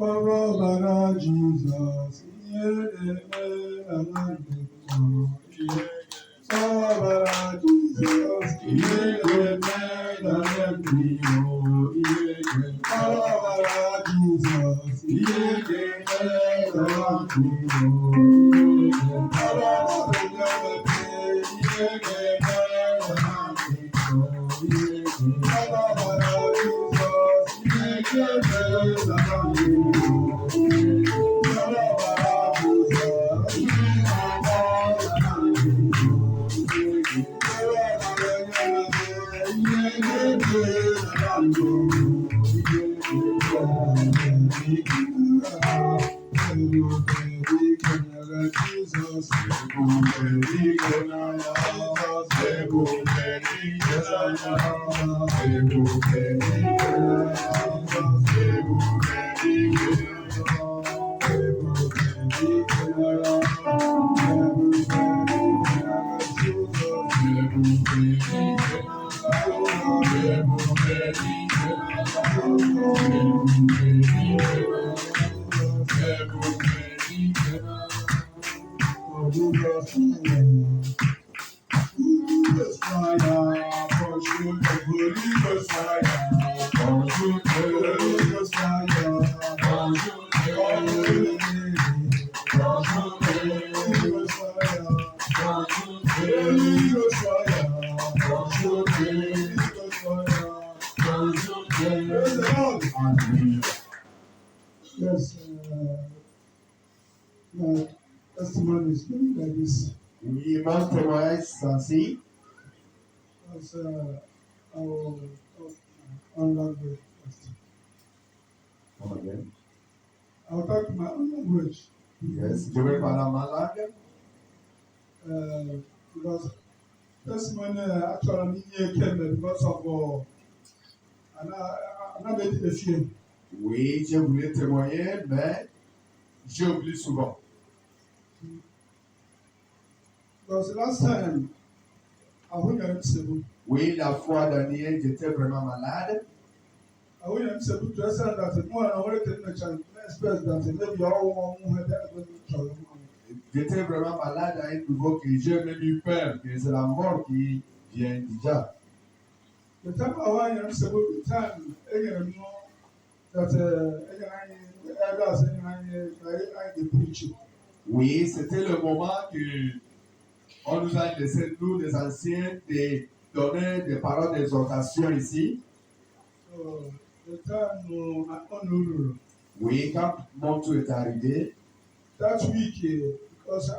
Ọlọ́bàrà Jesus, Ọlọ́bàrà Jesus, Ọlọ́bàrà Yes, my testimony is going like this. Oui, mon témoignage ceci. As I will talk on language first. Come again. I will talk my own language. Yes, je vais parler ma langue. Because testimony actually came because of another fear. Oui, je voulais témoigner, mais j'oublie souvent. Because last time, I went to Cebu. Oui, la fois dernière, j'étais vraiment malade. I went to Cebu to say that more than I wanted to expect that maybe all one had that. J'étais vraiment malade à un niveau que j'ai même eu peur que c'est la mort qui vient déjà. The time I went to Cebu, the time I know that I preach. Oui, c'était le moment que on nous a laissé, nous, les anciens, de donner des paroles d'exhortation ici. So, the time Oui, quand mon tour est arrivé, that week, because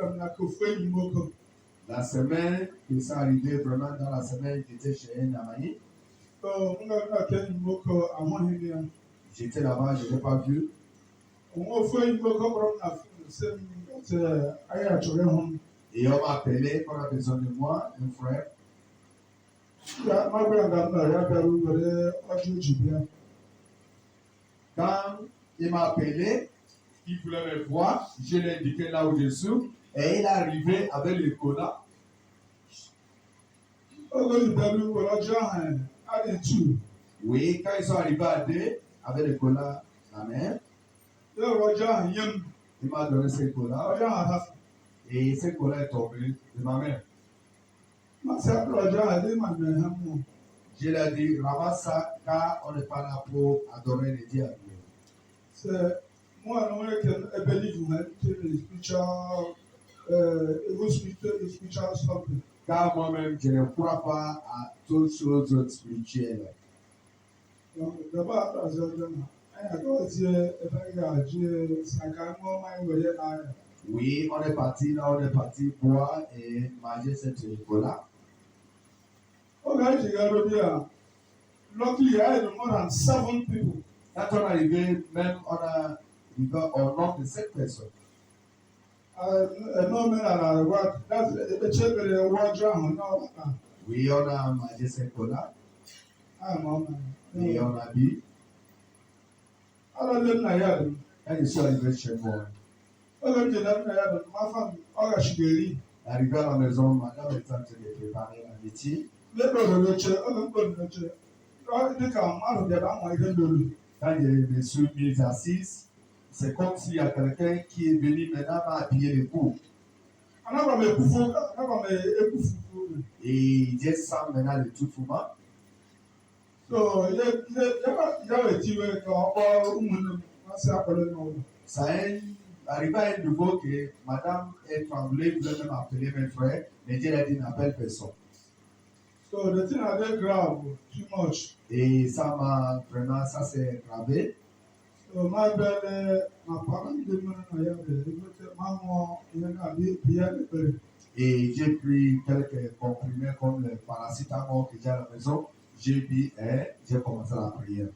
I'm like a friend in la semaine qui s'est arrivée, vraiment dans la semaine qui était chez Namani, so I'm not telling Moko, I want him here. j'étais là-bas, je ne l'ai pas vu. Et on m'a appelé, on a besoin de moi, un frère. Quand il m'a appelé, il voulait me voir, je l'ai indiqué là où je suis, et il est arrivé avec le cola. Oui, quand ils sont arrivés à deux, avec le cola la main, il m'a donné ce cola, et ce cola est tombé de ma main. Je lui ai dit, ramasse ça, car on n'est pas là pour adorer les dieux. Car moi-même, je ne crois pas à toutes choses spirituelles. Oui, on est parti là, on est parti boire et manger cette cola. Luckily, I had more than 7 people. Quand on est arrivé, même on a au nombre de 7 personnes. Oui, on a mangé cette cola. Et on a bu. Quand je suis arrivé chez moi, arrivé à la maison, madame est en train de préparer la métier. Quand je me suis mis assise, c'est comme s'il y a quelqu'un qui est venu maintenant m'appuyer le cou. Et je sens maintenant le tout fouement. Ça arrive à un niveau que madame est tremblée, vous avez même appelé mes frères, mais Dieu a dit n'appelle personne. So the thing I did grab too much. Et ça m'a vraiment, ça s'est gravé. So my brother, my partner, Et j'ai pris quelques comprimés comme le paracétamol que j'ai à la maison. J'ai bu et j'ai commencé la prière.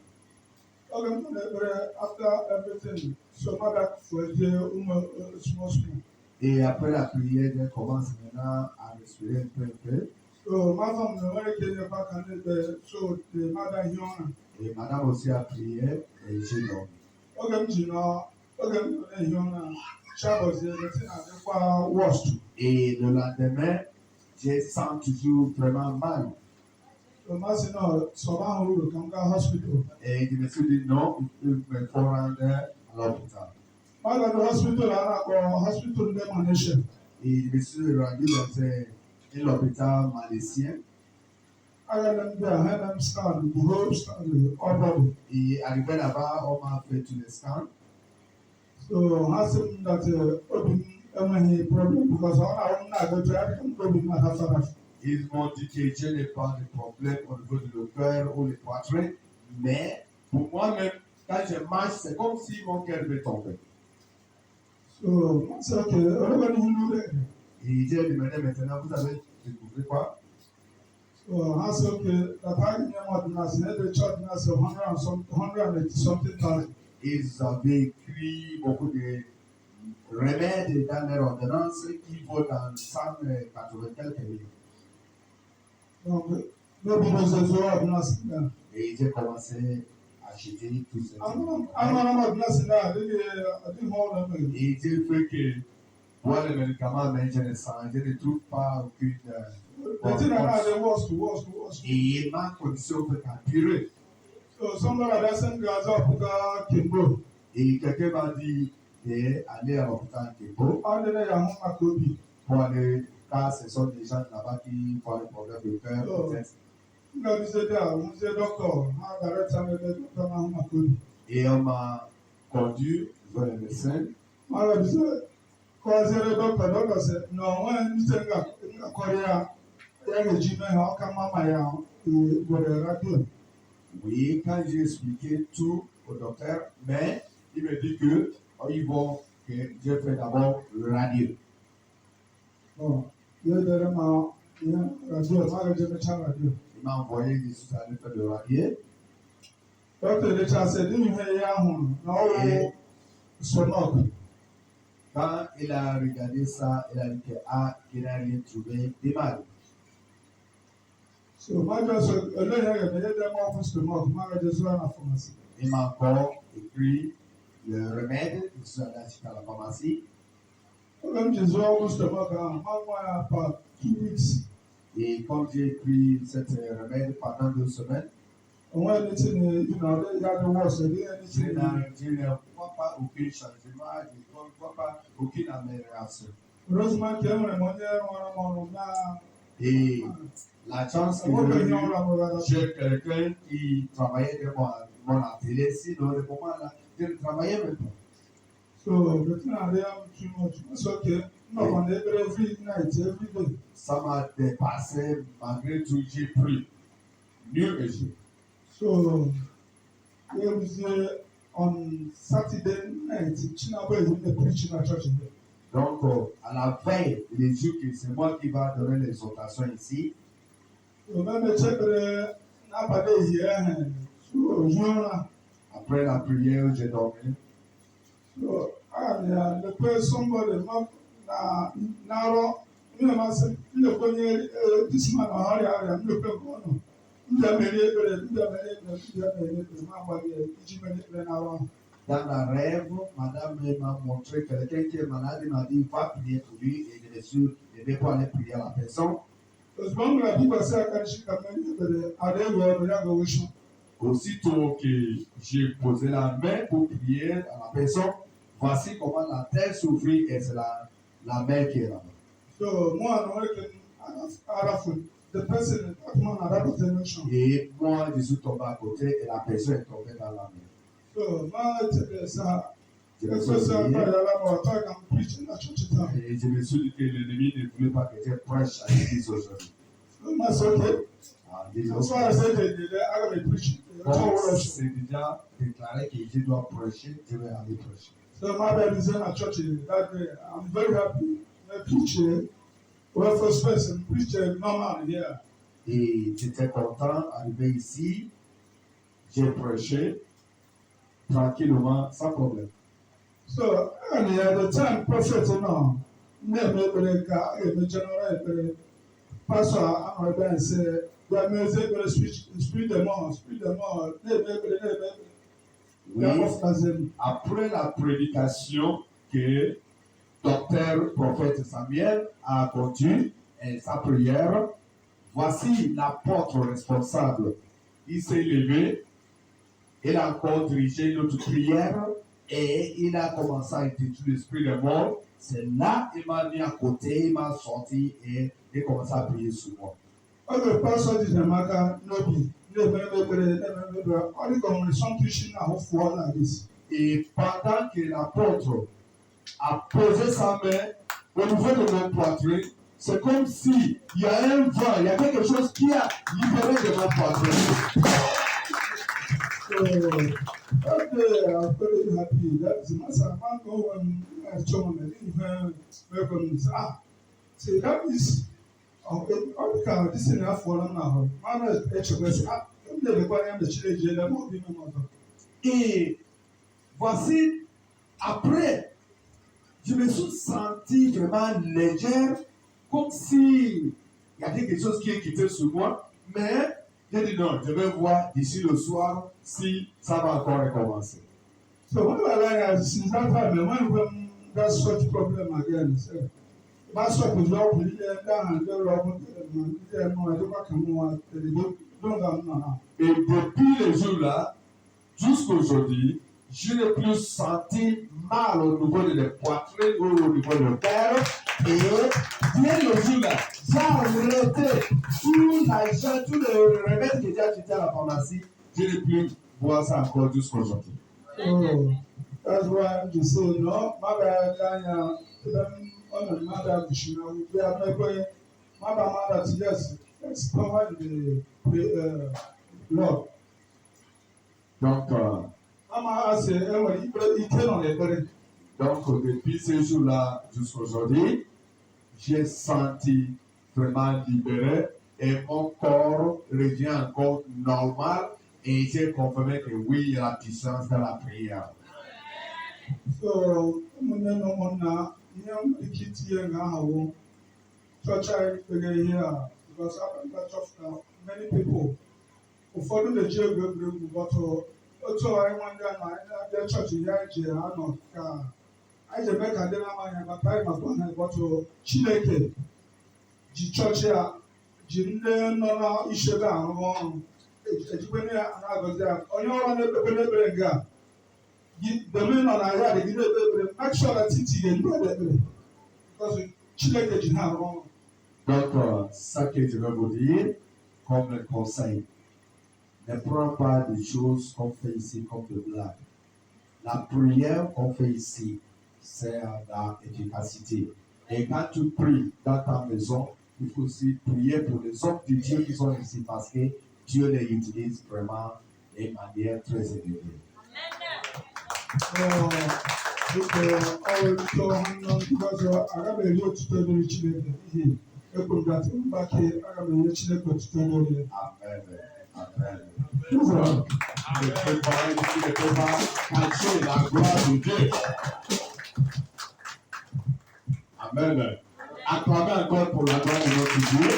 After everything, so my back for the small. Et après la prière, je commence maintenant à respirer un peu. So my femme, so the mother here. Et madame aussi a prié et j'ai dormi. Et le lendemain, je sens toujours vraiment mal. Et je me suis dit non, il me faut rendre à l'hôpital. Et je me suis rendu dans un hôpital malaisien. Et arrivé là-bas, on m'a fait tous les scans. So, ils m'ont dit que je n'ai pas de problème au niveau de cœur ou le poitrine, mais pour moi-même, quand je marche, c'est comme si mon cœur veut tomber. So, et j'ai demandé maintenant, vous avez découvert quoi? So, ils avaient écrit beaucoup de remèdes dans leur ordonnance qui vaut dans 180 quelques millions. Et j'ai commencé à acheter tout ça. Et j'ai fait que pour les médicaments, mais je ne trouve pas aucune. Et ma condition peut empirer. Et quelqu'un m'a dit d'aller à l'hôpital Kimbo pour aller, car ce sont des gens là-bas qui font des problèmes de cœur, peut-être. Et on m'a conduit vers le médecin. Oui, quand j'ai expliqué tout au docteur, mais il me dit que ils vont que je fais d'abord le radio. Il m'a envoyé des choses à faire le radio. Quand il a regardé ça, il a dit qu'il n'a rien trouvé de mal. Il m'a encore écrit le remède, il s'est acheté à la pharmacie. Et comme j'ai pris cette remède pendant 2 semaines, je ne vois pas aucun changement, je ne vois pas aucune amélioration. Et la chance que j'ai quelqu'un qui travaillait dans mon atelier, sinon le moment là, je ne travaillais même pas. Ça m'a dépassé, malgré tout, j'ai pris mieux que je. So, on Saturday night, Chinabo is preaching at church. Donc, à la veille, les jours que c'est moi qui va donner les exhortations ici. Après la prière, j'ai dormi. Dans la rêve, madame m'a montré quelqu'un qui est malade, il m'a dit va prier pour lui et je me suis levé pour aller prier à la personne. Aussitôt que j'ai posé la main pour prier à la personne, voici comment la tête s'ouvrit et c'est la main qui est là-bas. So moi, the person, that man, that dimension. Et moi, je suis tombé à côté et la personne est tombée dans la main. So moi, ça. Je me Et suis dit, et je me suis dit que l'ennemi ne voulait pas que je prêche à l'église aujourd'hui. Donc, c'est déjà déclaré que je dois prêcher, je vais aller prêcher. So my dad is in a church that day. I'm very happy. I preach well, first person preach normal here. Et j'étais content d'arriver ici. J'ai prêché tranquillement, sans problème. So, and at the time, prophet, no, never general pastor, I'm going to say, that music will speak them all, Oui, après la prédication que docteur prophète Samuel a conduite et sa prière, voici l'apôtre responsable. Il s'est levé, il a encore dirigé notre prière et il a commencé à intituler l'esprit de mort. C'est là qu'il m'a mis à côté, il m'a sorti et il a commencé à prier sur moi. Okay, pastor is a matter, no. Et pendant que l'apôtre a posé sa main au niveau de mon poitrine, c'est comme si il y a un vent, il y a quelque chose qui a libéré de mon poitrine. I'm very happy. That's the master. I can't go and show me welcome. See, that is this is enough for them now. Man, et voici, après, je me suis senti vraiment légère, comme si il y avait quelque chose qui est quitté sur moi, mais j'ai dit non, je vais voir d'ici le soir si ça va encore recommencer. So when I since that time, when that such problem again, my shop is all pretty down and very often, et depuis le jour-là, jusqu'à aujourd'hui, je n'ai plus senti mal au niveau de la poitrine ou au niveau de cœur. Et dès le jour-là, j'ai arrêté tout l'argent, tout le remède que j'ai acheté à la pharmacie. Je n'ai plus boire ça encore jusqu'à aujourd'hui. Oh, that's why I'm just saying, no, my bad, on the mother, we are not going, mother, yes, let's cover the Lord. Donc, depuis ce jour-là jusqu'à aujourd'hui, j'ai senti vraiment libéré et mon corps revient encore normal et j'ai confirmé que oui, il y a la puissance dans la prière. So, because many people ụfọdụ na-eji ego egwuregwu bọtụ otu anyị nwanne a na chọọchị ya ji anọ ka anyị ji eme ka ndị na-amaghị maka anyị makwa ha bọtụ Chineke ji chọọchị a ji ndị nọ n'ishebe arụ ọrụ ejikwe na-agọzi ya onye ọrụ na-ekpekpe n'ekpere nga deme nọ na ya adịgide ekpere make sure that titi ga-eji ekpere because Chineke ji ha arụ ọrụ. Donc, ça que je vais vous dire comme le conseil, ne prends pas des choses qu'on fait ici comme de blagues. La prière qu'on fait ici, c'est l'efficacité. Et quand tu pries dans ta maison, il faut aussi prier pour les hommes de Dieu qui sont ici parce que Dieu les utilise vraiment de manière très élevée. Amen. Amen. Ne peux pas cacher la gloire de Dieu. Amen. Acclamez encore pour la gloire de notre Dieu.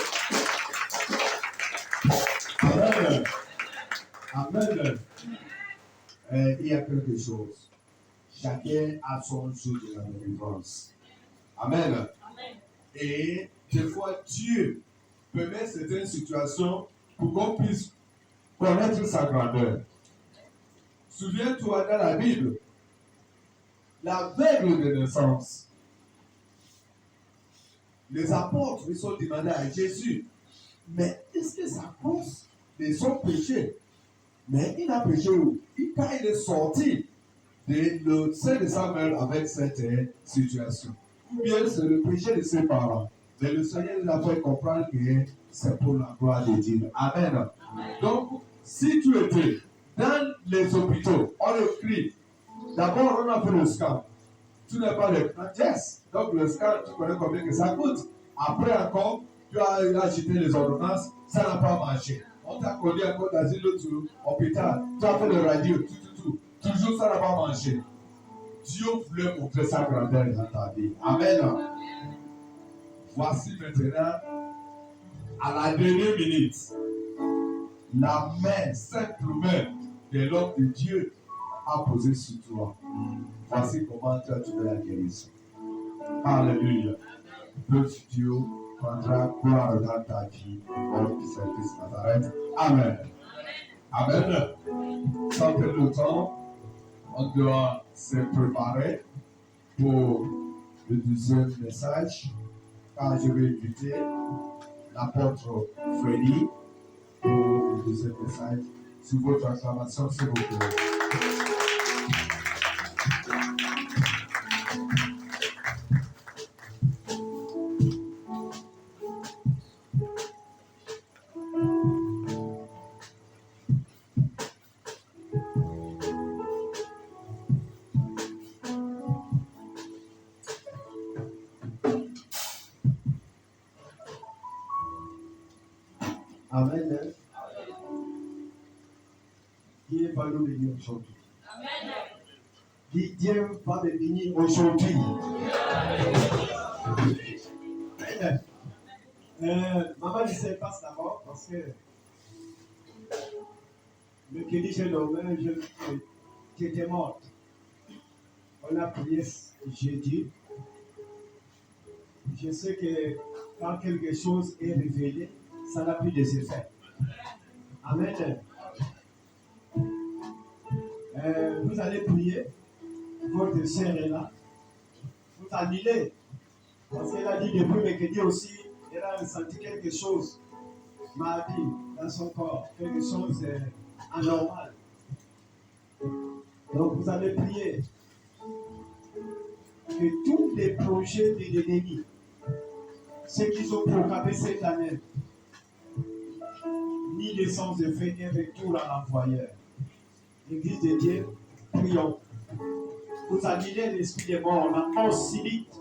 Amen. Amen. Il y a quelque chose. Chacun a son jour de la délivrance. Amen. Amen. Et des fois, Dieu permet certaines situations pour qu'on puisse connaître sa grandeur. Souviens-toi dans la Bible, l'aveugle de naissance, les apôtres ils sont demandés à Jésus, mais est-ce que c'est à cause de son péché? Mais il a péché où? Quand il est sorti le sein de sa mère avec cette situation. Ou bien c'est le péché de ses parents. Mais le Seigneur nous a fait comprendre que c'est pour la gloire de Dieu. Amen. Donc, si tu étais dans les hôpitaux, on le crie. D'abord, on a fait le scan. Tu n'as pas le yes. Donc, le scan, tu connais combien que ça coûte. Après encore, tu as acheté les ordonnances, ça n'a pas marché. On t'a connu encore dans un autre hôpital. Tu as fait le radio, tout. Toujours, ça n'a pas marché. Dieu voulait montrer sa grandeur dans ta vie. Amen. Voici maintenant, à la dernière minute, la main, simple main de l'homme de Dieu a posé sur toi. Voici comment tu as trouvé la guérison. Alléluia. Le Dieu prendra gloire dans ta vie au nom du Saint-Christ Nazareth. Amen. Amen. Sans perdre le temps, on doit se préparer pour le deuxième message. Quand je vais inviter l'apôtre Freddy pour le deuxième message, sur votre acclamation, s'il vous plaît. Amen. Dieu va nous bénir aujourd'hui. Dieu va me bénir aujourd'hui. Maman disait passe d'abord parce que le Kelly j'ai nommé, qui était morte. On a prié jeudi. Je sais que quand quelque chose est révélé, ça n'a plus des effets. Amen. Vous allez prier. Votre sœur est là. Vous annulez. Parce qu'elle a dit depuis mercredi aussi, elle a senti quelque chose, mardi, dans son corps. Quelque chose d'anormal. Donc vous allez prier que tous les projets de l'ennemi, ceux qui sont programmés cette année, ni les sens de fait ni retour à l'envoyeur. L'Église de Dieu, prions. Vous annulez l'esprit des morts, la mort subite.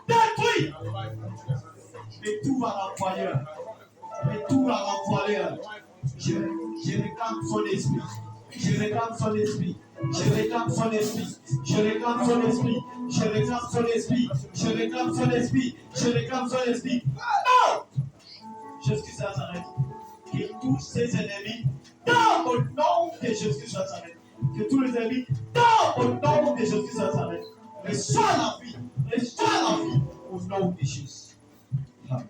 Détruit! Mais tout va l'envoyeur. Mais tout va l'envoyeur. Je réclame son esprit. Je réclame son esprit. Je réclame son esprit. Je réclame son esprit. Je réclame son esprit. Je réclame son esprit. Je réclame son esprit. Non! Jésus-Christ Nazareth. Que tous ses ennemis, dans le nom de Jésus-Christ Nazareth. Que tous les ennemis, dans le nom de Jésus-Christ Nazareth. Reçois la vie. Reçois la vie. Au nom de Jésus. Amen.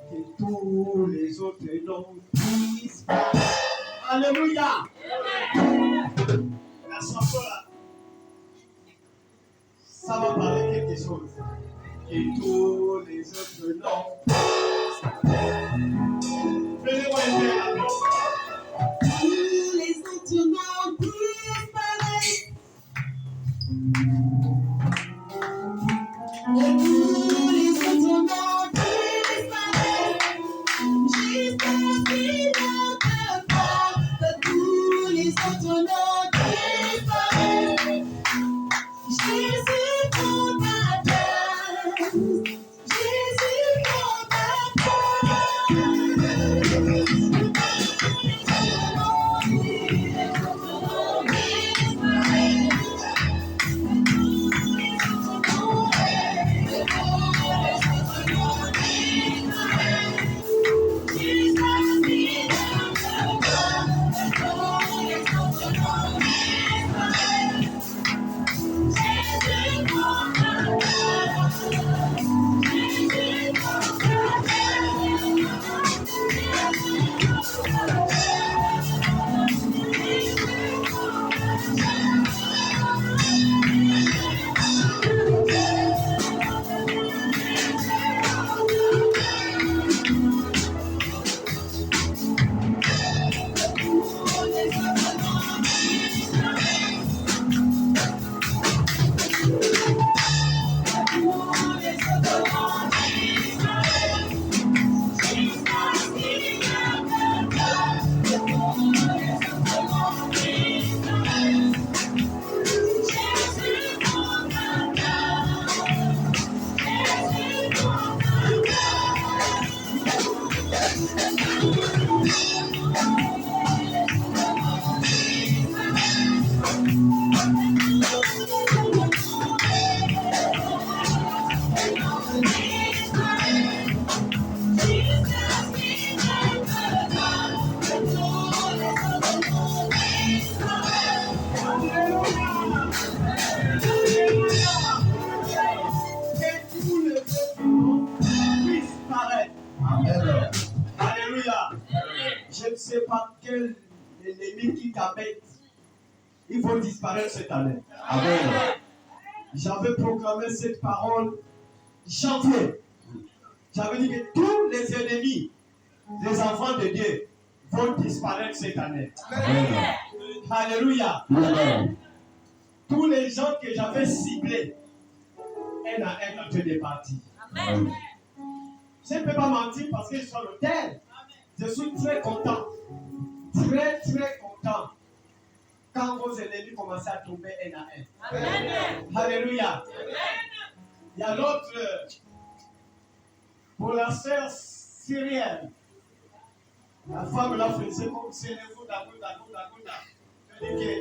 Que tous les autres noms puissent. Alléluia. La chanson là, ça va parler quelque chose. Que tous les autres noms. Venez-moi aider la note. Tous les autres noms disparaissent. sais pas quel ennemi qui t'embête. Il faut disparaître cette année. Amen. J'avais proclamé cette parole janvier. J'avais dit que tous les ennemis des enfants de Dieu vont disparaître cette année. Amen. Alléluia. Amen. Tous les gens que j'avais ciblés, un à un, en train de partir. Amen. Je ne peux pas mentir parce que je suis à l'hôtel. Je suis très content. Très, très content. Quand vos ennemis commencent à tomber un à un. Amen. Alléluia. Il y a l'autre, pour la sœur syrienne. La femme l'a faisait comme c'est le coup d'Agouda. Je dis que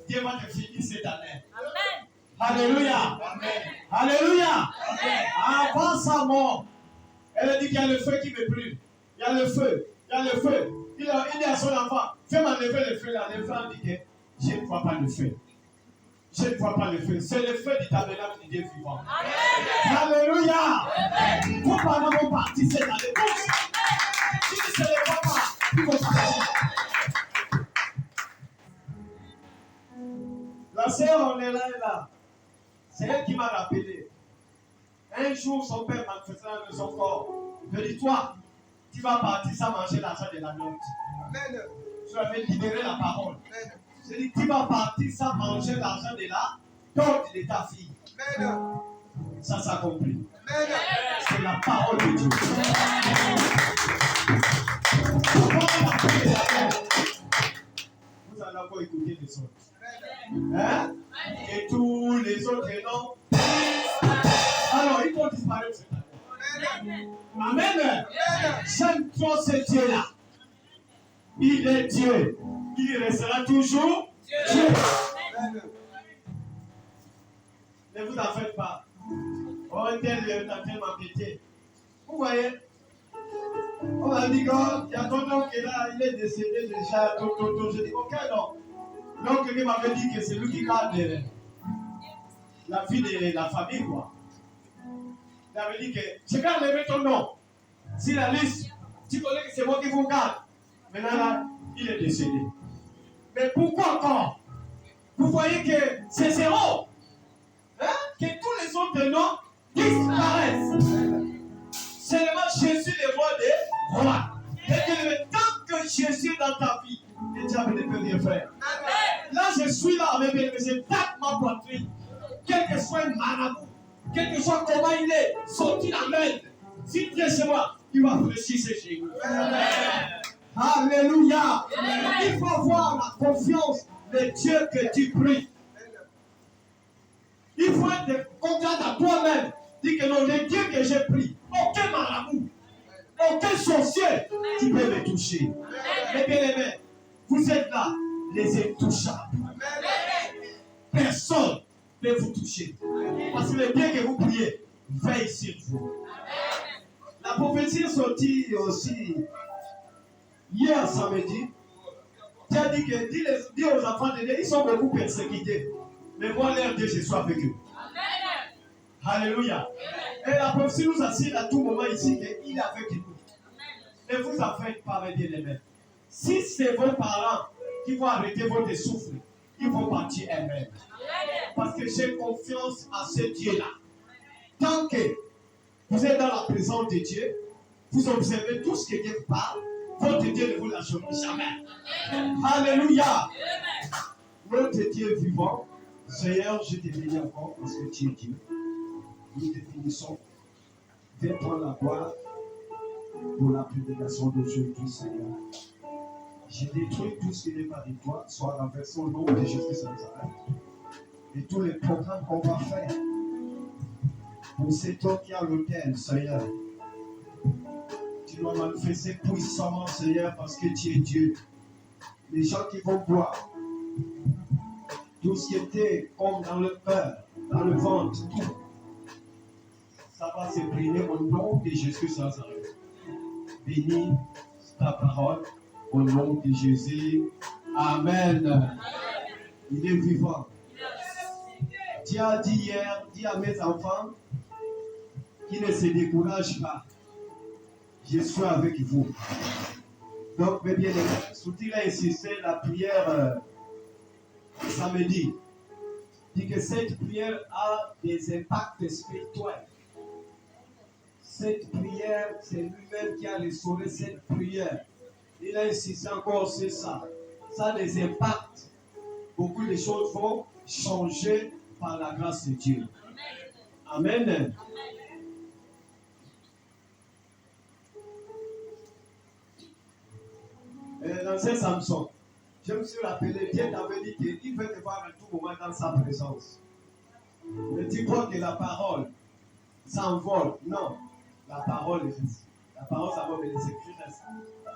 Dieu va te finir cette année. Amen. Alléluia. Amen. Alléluia. Amen. Avant sa mort, elle a dit qu'il y a le feu qui me brûle. Il y a le feu. Il y a le feu. Il dit à son enfant, fais m'enlever le feu là. Le feu dit que je ne vois pas le feu. Je ne vois pas le feu. C'est le feu du tabernacle du Dieu vivant. Amen. Alléluia. Amen. Vos parents vont partir cette année. Tous. Si ce n'est pas moi, ils vont partir. La sœur, on est là. C'est elle qui m'a rappelé. Un jour, son père m'a fait ça dans son corps. Je dis, toi, tu vas partir sans manger l'argent de la note. Amen. Je avais libéré la parole. Amen. Je dis, tu vas partir sans manger l'argent de la dot de ta fille. Amen. Ça s'accomplit. Amen. C'est la parole de Dieu. Vous allez encore écouter les autres. Hein? Et tous les autres noms. Alors, ils vont disparaître cette année. Amen. J'aime trop ce Dieu-là. Il est Dieu. Il restera toujours Dieu. Ne vous en faites pas. Oh, tel est en train de m'embêter. Vous voyez? On m'a dit qu'il y a ton oncle qui est là, il est décédé déjà. Je dis, ok, non. L'oncle qui m'avait dit que c'est lui qui garde la vie de la famille, quoi. Il avait dit que je vais enlever ton nom. Si la liste, tu connais que c'est moi qui vous garde. Maintenant, là, il est décédé. Mais pourquoi encore? Vous voyez que c'est zéro. Hein? Que tous les autres noms disparaissent. Seulement Jésus, le roi des rois. Et tant que Jésus est dans ta vie, le diable ne peut rien faire. Là, je suis là avec elle, mais je tape ma poitrine. Quel que soit le marabout, quel que soit comment il est, sorti la main. S'il vient chez moi, il va fléchir ses chez vous. Alléluia. Il faut avoir la confiance de Dieu que tu pries. Il faut être confiant à toi-même. Dis que non, le Dieu que j'ai pris, aucun marabout, aucun sorcier qui peut me toucher. Mais bien aimés, vous êtes là, les intouchables. Personne ne peut vous toucher. Parce que le Dieu que vous priez veille sur vous. La prophétie est sortie aussi hier samedi. Tu as dit que dis aux enfants de Dieu, ils sont beaucoup persécutés. Mais moi, leur Dieu, je suis avec eux. Alléluia. Et la prophétie nous assure à tout moment ici qu'il est avec nous. Ne vous en faites pas, mes bien-aimés. Si c'est vos parents qui vont arrêter votre souffle, ils vont partir eux-mêmes. Parce que j'ai confiance à ce Dieu-là. Tant que vous êtes dans la présence de Dieu, vous observez tout ce que Dieu parle, votre Dieu ne vous lâchera jamais. Alléluia. Notre Dieu vivant, Seigneur, je te bénis encore parce que tu es Dieu. Nous te finissons. Viens prendre la gloire pour la prédication d'aujourd'hui, Seigneur. Je détruis tout ce qui n'est pas de toi, soit renversé au nom de Jésus sans arrêt. Et tous les programmes qu'on va faire pour cet homme qui est à l'autel, Seigneur. Tu dois manifester puissamment, Seigneur, parce que tu es Dieu. Les gens qui vont boire, tout ce qui était comme dans le cœur, dans le ventre, tout, ça va se brûler au nom de Jésus sans arrêt. Bénis ta parole au nom de Jésus. Amen. Il est vivant. Dieu a dit hier, dis à mes enfants, qu'ils ne se découragent pas. Je suis avec vous. Donc, mes bien-aimés, Soutil a insisté la prière samedi. Dit que cette prière a des impacts spirituels. Cette prière, c'est lui-même qui a restauré cette prière. Il a insisté encore sur ça. Ça a des impacts. Beaucoup de choses vont changer par la grâce de Dieu. Amen. L'ancien Samson, je me suis rappelé, Dieu t'avait dit qu'il veut te voir à tout moment dans sa présence. Ne dis pas que la parole s'envole. Non, la parole s'envole, mais les écrits restent.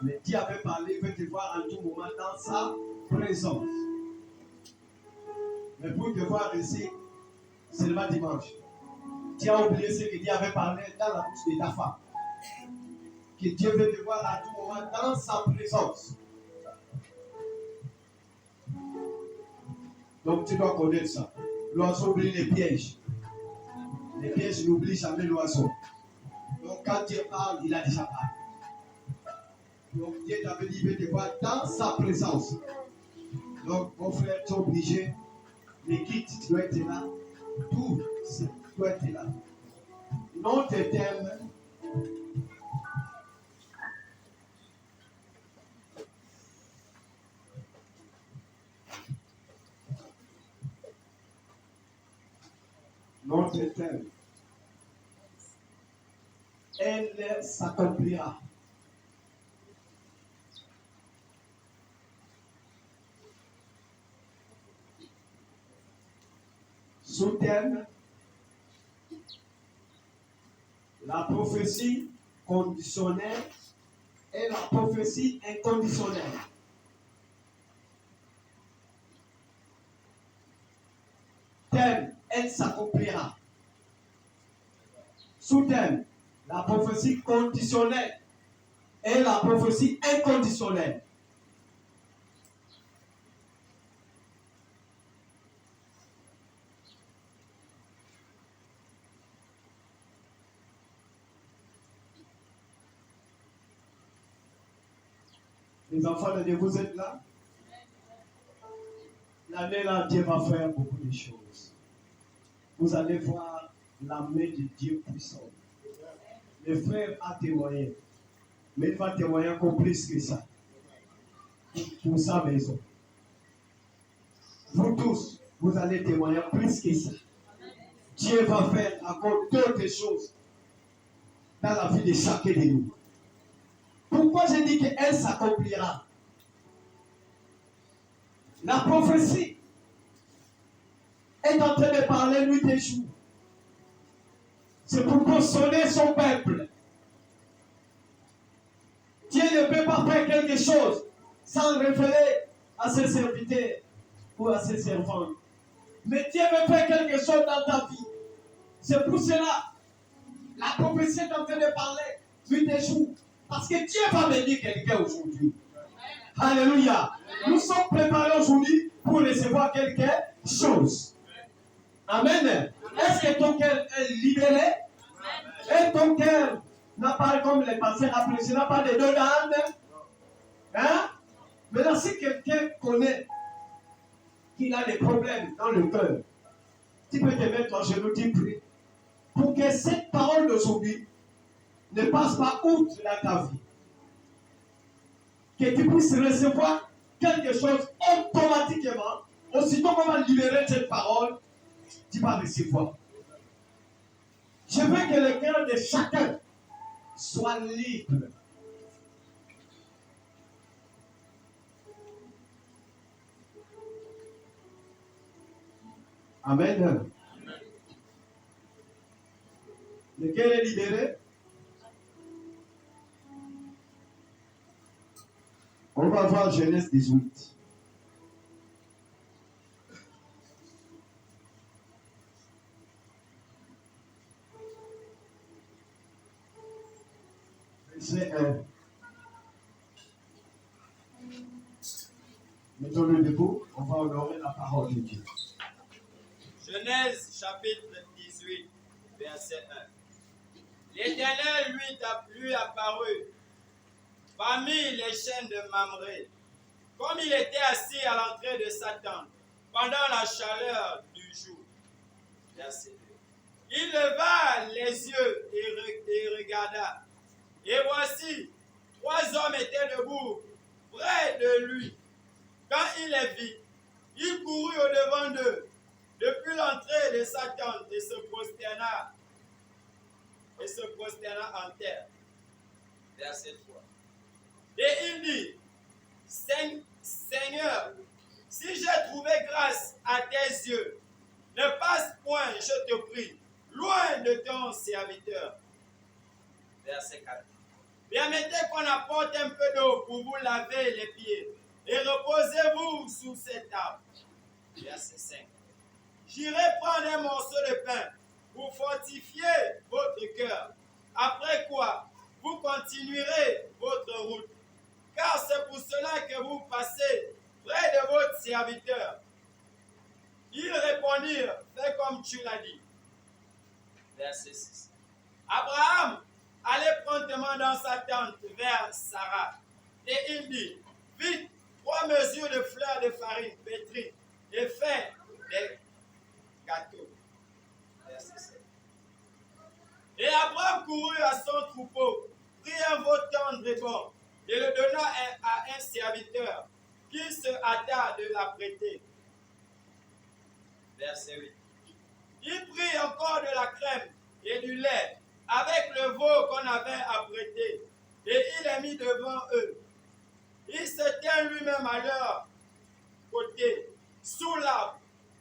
Mais Dieu avait parlé, il veut te voir à tout moment dans sa présence. Mais pour te voir ici, c'est le dimanche. Tu as oublié ce que Dieu avait parlé dans la bouche de ta femme. Que Dieu veut te voir à tout moment dans sa présence. Donc tu dois connaître ça. L'oiseau oublie les pièges. Les pièges n'oublient jamais l'oiseau. Donc quand Dieu parle, il a déjà parlé. Donc Dieu t'avait dit, il veut te voir dans sa présence. Donc mon frère, tu es obligé. Les kits, tu dois être là. Tout, tu dois être là. Notre thème. Notre thème. Elle s'accomplira. Sous-thème, la prophétie conditionnelle et la prophétie inconditionnelle. Thème, elle s'accomplira. Sous-thème, la prophétie conditionnelle et la prophétie inconditionnelle. Les enfants de Dieu, vous êtes là? L'année là, Dieu va faire beaucoup de choses. Vous allez voir la main de Dieu puissante. Le frère a témoigné. Mais il va témoigner encore plus que ça. Pour sa maison. Vous tous, vous allez témoigner plus que ça. Dieu va faire encore d'autres choses dans la vie de chacun de nous. Pourquoi je dis qu'elle s'accomplira? La prophétie est en train de parler nuit et jour. C'est pour consoler son peuple. Dieu ne peut pas faire quelque chose sans révéler à ses serviteurs ou à ses servantes. Mais Dieu veut faire quelque chose dans ta vie. C'est pour cela la prophétie est en train de parler nuit et jour. Parce que Dieu va bénir quelqu'un aujourd'hui. Alléluia. Nous sommes préparés aujourd'hui pour recevoir quelque chose. Amen. Est-ce que ton cœur est libéré? Et ton cœur n'a pas comme les pensées appréciées, n'a pas de dos d'âme? Hein? Maintenant, si quelqu'un connaît qu'il a des problèmes dans le cœur, tu peux te mettre en genoux, tu pries. Pour que cette parole d'aujourd'hui ne passe pas outre dans ta vie. Que tu puisses recevoir quelque chose automatiquement. Aussitôt qu'on va libérer cette parole, tu vas recevoir. Je veux que le cœur de chacun soit libre. Amen. Le cœur est libéré. On va voir Genèse 18. Verset 1. Mettons-le debout, on va honorer la parole de Dieu. Genèse chapitre 18, verset 1. L'Éternel lui apparut parmi les chaînes de Mamré, comme il était assis à l'entrée de sa tente pendant la chaleur du jour. Verset 2. Il leva les yeux et regarda. Et voici, 3 hommes étaient debout près de lui. Quand il les vit, il courut au-devant d'eux, depuis l'entrée de sa tente, et se prosterna en terre. Verset 3. Et il dit, Seigneur, si j'ai trouvé grâce à tes yeux, ne passe point, je te prie, loin de ton serviteur. Verset 4. Permettez qu'on apporte un peu d'eau pour vous laver les pieds et reposez-vous sous cet arbre. Verset 5. J'irai prendre un morceau de pain pour fortifier votre cœur. Après quoi, vous continuerez votre route. Car c'est pour cela que vous passez près de votre serviteur. Ils répondirent, fais comme tu l'as dit. Verset 6. Abraham allait promptement dans sa tente vers Sarah. Et il dit, vite, 3 mesures de fleurs de farine pétrie et fais des gâteaux. Verset 7. Et Abraham courut à son troupeau, prit un veau tendre et bon, et le donna à un serviteur qui se hâta de l'apprêter. Verset 8. Il prit encore de la crème et du lait avec le veau qu'on avait apprêté, et il les mit devant eux. Il se tient lui-même à leur côté, sous l'arbre,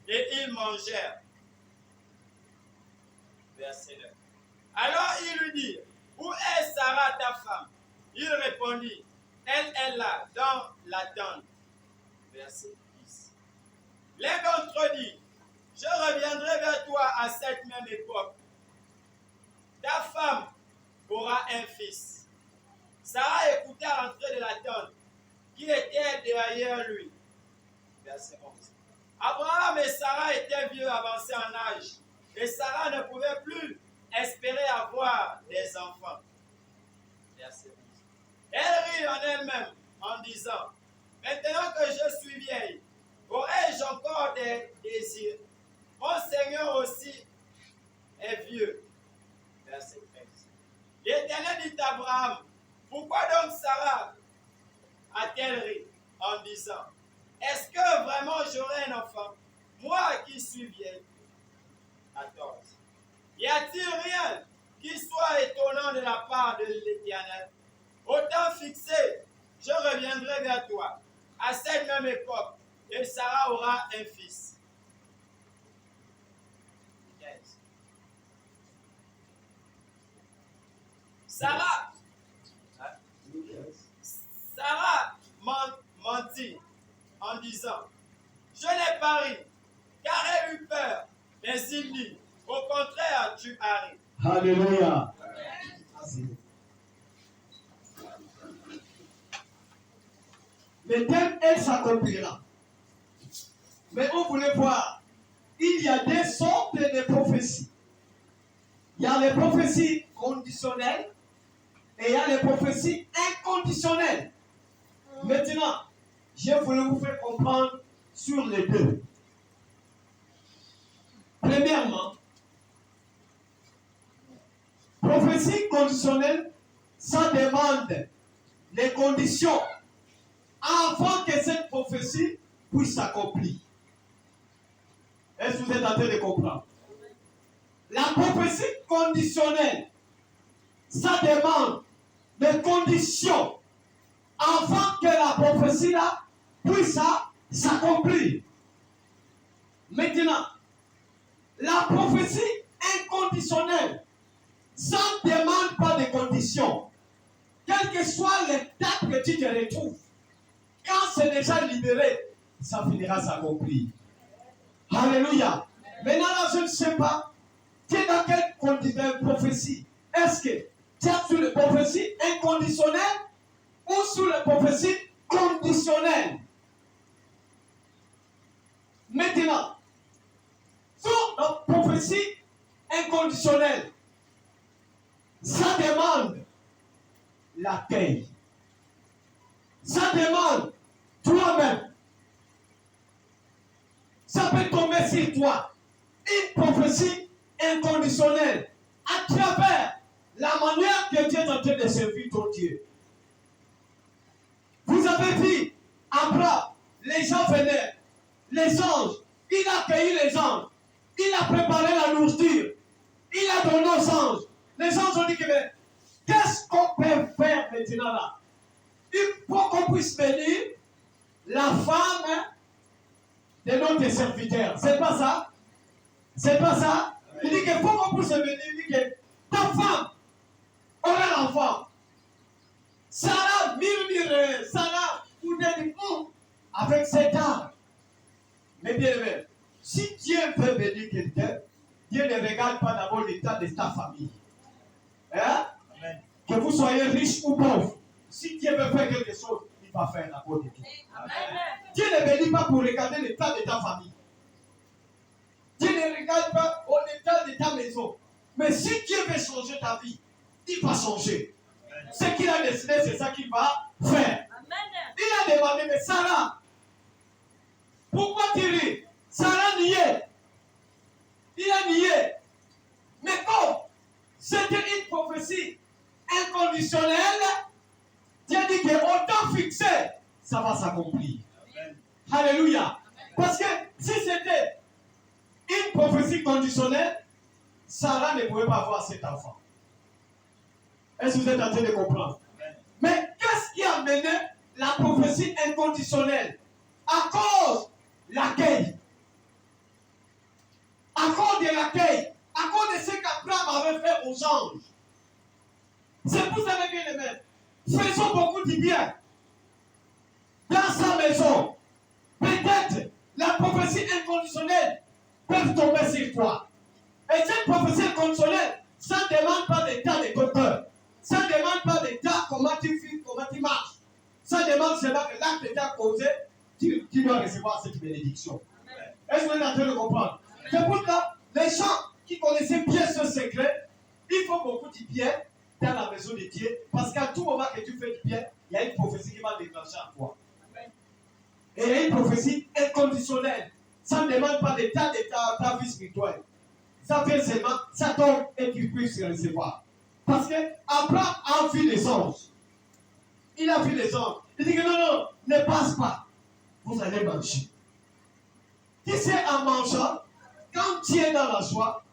et ils mangèrent. Verset 9. Alors il lui dit, où est Sarah ta femme? Il répondit, elle est là, dans la tente. Verset 10. L'un d'entre eux dit, je reviendrai vers toi à cette même époque. Ta femme aura un fils. Sarah écoutait à l'entrée de la tente, qui était derrière lui. Verset 11. Abraham et Sarah étaient vieux avancés en âge, et Sarah ne pouvait plus espérer avoir des enfants. Verset 12. Elle rit en elle-même en disant, maintenant que je suis vieille, aurai-je encore des désirs? Mon Seigneur aussi est vieux. Verset 13. L'Éternel dit à Abraham, pourquoi donc Sarah a-t-elle ri en disant, est-ce que vraiment j'aurai un enfant, moi qui suis vieille? 14. Y a-t-il rien qui soit étonnant de la part de l'Éternel? Au temps fixé, je reviendrai vers toi à cette même époque, et Sarah aura un fils. 15. Sarah mentit en disant, je n'ai pas ri, car elle eut peur. Mais il dit, au contraire, tu as ri. Alléluia. Le thème, elle s'accomplira. Mais vous voulez voir, il y a des sortes de prophéties. Il y a les prophéties conditionnelles et il y a les prophéties inconditionnelles. Maintenant, je voulais vous faire comprendre sur les deux. Premièrement, prophétie conditionnelle, ça demande les conditions avant que cette prophétie puisse s'accomplir. Est-ce que vous êtes en train de comprendre? La prophétie conditionnelle, ça demande des conditions avant que la prophétie là puisse s'accomplir. Maintenant, la prophétie inconditionnelle, ça ne demande pas de conditions. Quelle que soit l'étape que tu te retrouves, quand c'est déjà libéré, ça finira s'accomplir. Alléluia. Maintenant, là, je ne sais pas, tu es dans quelle prophétie? Est-ce que tu es sur les prophéties inconditionnelles ou sur les prophéties conditionnelles? Maintenant, sur la prophétie inconditionnelle, ça demande l'accueil. Ça demande toi-même. Ça peut tomber sur toi. Une prophétie inconditionnelle à travers la manière que Dieu est en train de servir ton Dieu. Vous avez vu, Abraham, les gens venaient, les anges, il a accueilli les anges, il a préparé la nourriture, il a donné aux anges. Les anges ont dit que qu'est-ce qu'on peut faire maintenant là? Il faut qu'on puisse bénir la femme de notre serviteur. C'est pas ça? C'est pas ça? Il dit qu'il faut qu'on puisse bénir. Il dit que ta femme aura l'enfant. Sarah, Sarah, vous dites, avec cet âme. Mais bien aimé, si Dieu veut bénir quelqu'un, Dieu ne regarde pas d'abord l'état de ta famille. Hein? Amen. Que vous soyez riche ou pauvre, si Dieu veut faire quelque chose, il va faire n'importe quoi. Dieu ne bénit pas pour regarder l'état de ta famille. Dieu ne regarde pas l'état de ta maison. Mais si Dieu veut changer ta vie, il va changer. Ce qu'il a décidé, c'est ça qu'il va faire. Amen. Il a demandé, mais Sarah, pourquoi tu ris? Sarah niait. Il a nié. Mais comme c'était une prophétie inconditionnelle, Dieu dit qu'au temps fixé, ça va s'accomplir. Alléluia. Amen. Parce que si c'était une prophétie conditionnelle, Sarah ne pouvait pas avoir cet enfant. Est-ce que vous êtes en train de comprendre? Amen. Mais qu'est-ce qui a mené la prophétie inconditionnelle? À cause de l'accueil. À cause de l'accueil. À cause de ce qu'Abraham avait fait aux anges. C'est pour ça que bien aimé. Faisons beaucoup de bien. Dans sa maison. Peut-être la prophétie inconditionnelle peut tomber sur toi. Et cette prophétie inconditionnelle, ça ne demande pas d'état de ton cœur. Ça ne demande pas d'état, comment tu vis, comment tu marches. Ça demande seulement que l'acte d'état posé, tu dois recevoir cette bénédiction. Est-ce que vous êtes en train de comprendre? C'est pourquoi les gens qui connaissaient bien ce secret, il faut beaucoup de bien dans la maison de Dieu. Parce qu'à tout moment que tu fais du bien, il y a une prophétie qui va déclencher en toi. Et il y a une prophétie inconditionnelle. Ça ne demande pas d'état de ta vie spirituelle. Ça fait seulement, ça tombe et tu puisses recevoir. Parce que Abraham a vu les anges. Il a vu les anges. Il dit que non, ne passe pas. Vous allez manger. Qui sait en mangeant, quand tu es dans la joie,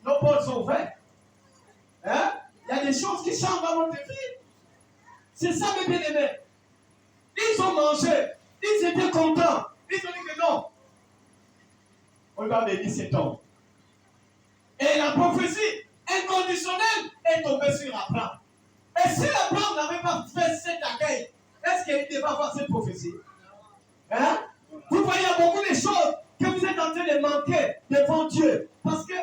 nos portes sont ouvertes. Hein? Il y a des choses qui changent dans notre vie. C'est ça mes bien-aimés. Ils ont mangé. Ils étaient contents. Ils ont dit que non. On va bénir cet homme. Et la prophétie inconditionnelle est tombée sur Abraham. Et si Abraham n'avait pas fait cet accueil, est-ce qu'il devait avoir cette prophétie? Hein? Vous voyez, il y a beaucoup de choses que vous êtes en train de manquer devant Dieu. Parce que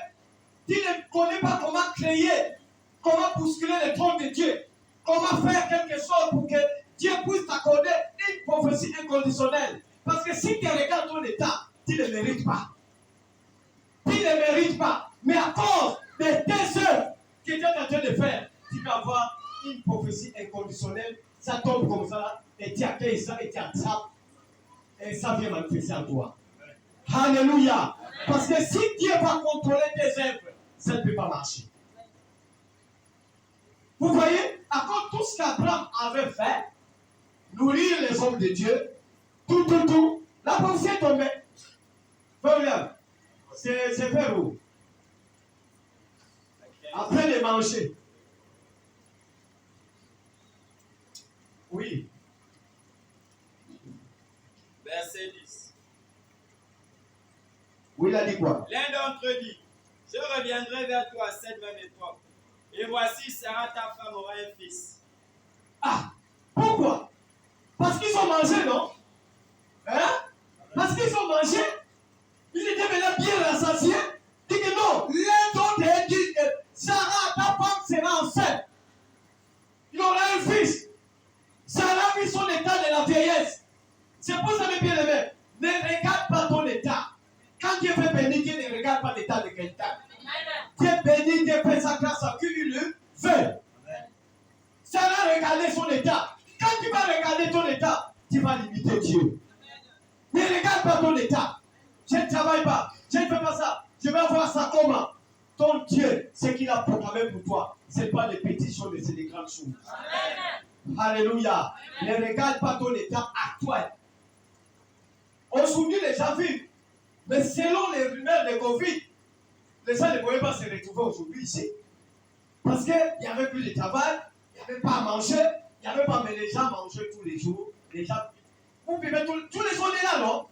tu ne connais pas comment créer, comment bousculer le trône de Dieu, comment faire quelque chose pour que Dieu puisse t'accorder une prophétie inconditionnelle. Parce que si tu regardes ton état, tu ne le mérites pas. Tu ne le mérites pas. Mais à cause de tes œuvres que tu es en train de faire, tu vas avoir une prophétie inconditionnelle. Ça tombe comme ça, et tu accueilles ça, et tu attrapes, et ça vient manifester en toi. Alléluia. Parce que si Dieu va contrôler tes œuvres, ça ne peut pas marcher. Vous voyez, à cause de tout ce qu'Abraham avait fait, nourrir les hommes de Dieu, tout, la prophétie est tombée. C'est vers où? Après de manger. Oui. Verset 10. Oui, il a dit quoi? L'un d'entre eux dit, je reviendrai vers toi à cette même époque. Et voici, Sarah, ta femme, aura un fils. Ah, pourquoi? Parce qu'ils ont mangé, non? Hein? Parce qu'ils ont mangé. Ils étaient maintenant bien rassasiés. Dit que non, l'un d'entre eux dit que Sarah, ta femme, sera enceinte. Il aura un fils. Sarah vit son état de la vieillesse. C'est pour ça que bien aimé, ne regarde pas ton état. Quand Dieu fait bénir, Dieu ne regarde pas l'état de quelqu'un. Dieu bénit, Dieu fait sa grâce à qui il le veut. Sarah regardait son état. Quand tu vas regarder ton état, Dieu. Ne regarde pas ton état. Je ne travaille pas. Je ne fais pas ça. Je vais avoir ça comment? Ton Dieu, ce qu'il a programmé pour toi, ce n'est pas des petites choses, mais c'est des grandes choses. Amen. Alléluia. Ne regarde pas ton état actuel. Aujourd'hui, les gens vivent. Mais selon les rumeurs de Covid, les gens ne pouvaient pas se retrouver aujourd'hui ici. Parce qu'il n'y avait plus de travail, il n'y avait pas à manger, il n'y avait pas, mais les gens mangeaient tous les jours. Les gens, vous vivez tous les jours, on est là, non?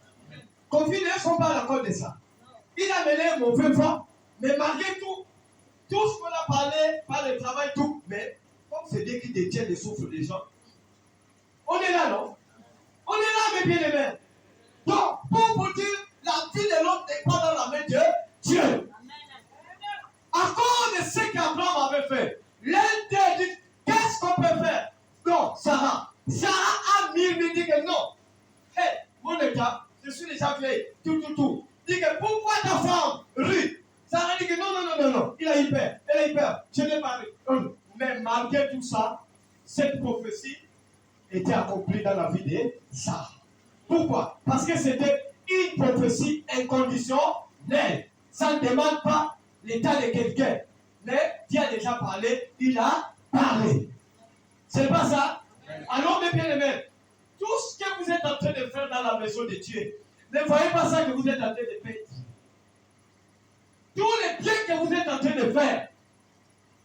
Covid, ne sont pas d'accord de ça. Il a mené un mauvais vent, mais malgré tout ce qu'on a parlé, par le travail, tout, mais comme c'est Dieu qui détient les souffles des gens, on est là, non? On est là, mes bien-aimés. Donc, pour vous dire, la vie de l'homme n'est pas dans la main de Dieu. À cause de ce qu'Abraham avait fait, l'un d'eux dit, qu'est-ce qu'on peut faire? Non, Sarah a dit que non. Hé, mon état, je suis déjà vieille, tout. Dit que pourquoi ta femme, Ruth? Sarah dit que non. Il a eu peur, elle a eu peur. Je n'ai pas vu. Mais malgré tout ça, cette prophétie était accomplie dans la vie de Sarah. Pourquoi? Parce que c'était une prophétie inconditionnelle. Ça ne demande pas l'état de quelqu'un. Mais Dieu a déjà parlé, il a parlé. C'est pas ça? Alors, mes bien-aimés, tout ce que vous êtes en train de faire dans la maison de Dieu, ne voyez pas ça que vous êtes en train de faire. Tous les biens que vous êtes en train de faire,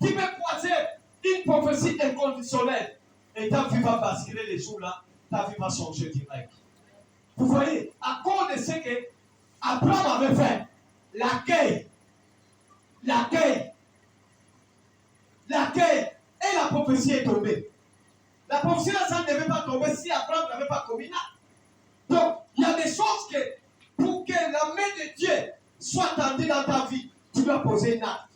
qui peut croiser une prophétie inconditionnelle, et ta vie va basculer les jours-là, ta vie va changer direct. Vous voyez, à cause de ce que Abraham avait fait, l'accueil, et la prophétie est tombée. La prophétie, là, ça ne devait pas tomber si Abraham n'avait pas commis là. Donc, il y a des choses que, pour que la main de Dieu soit tendue dans ta vie, tu dois poser une acte.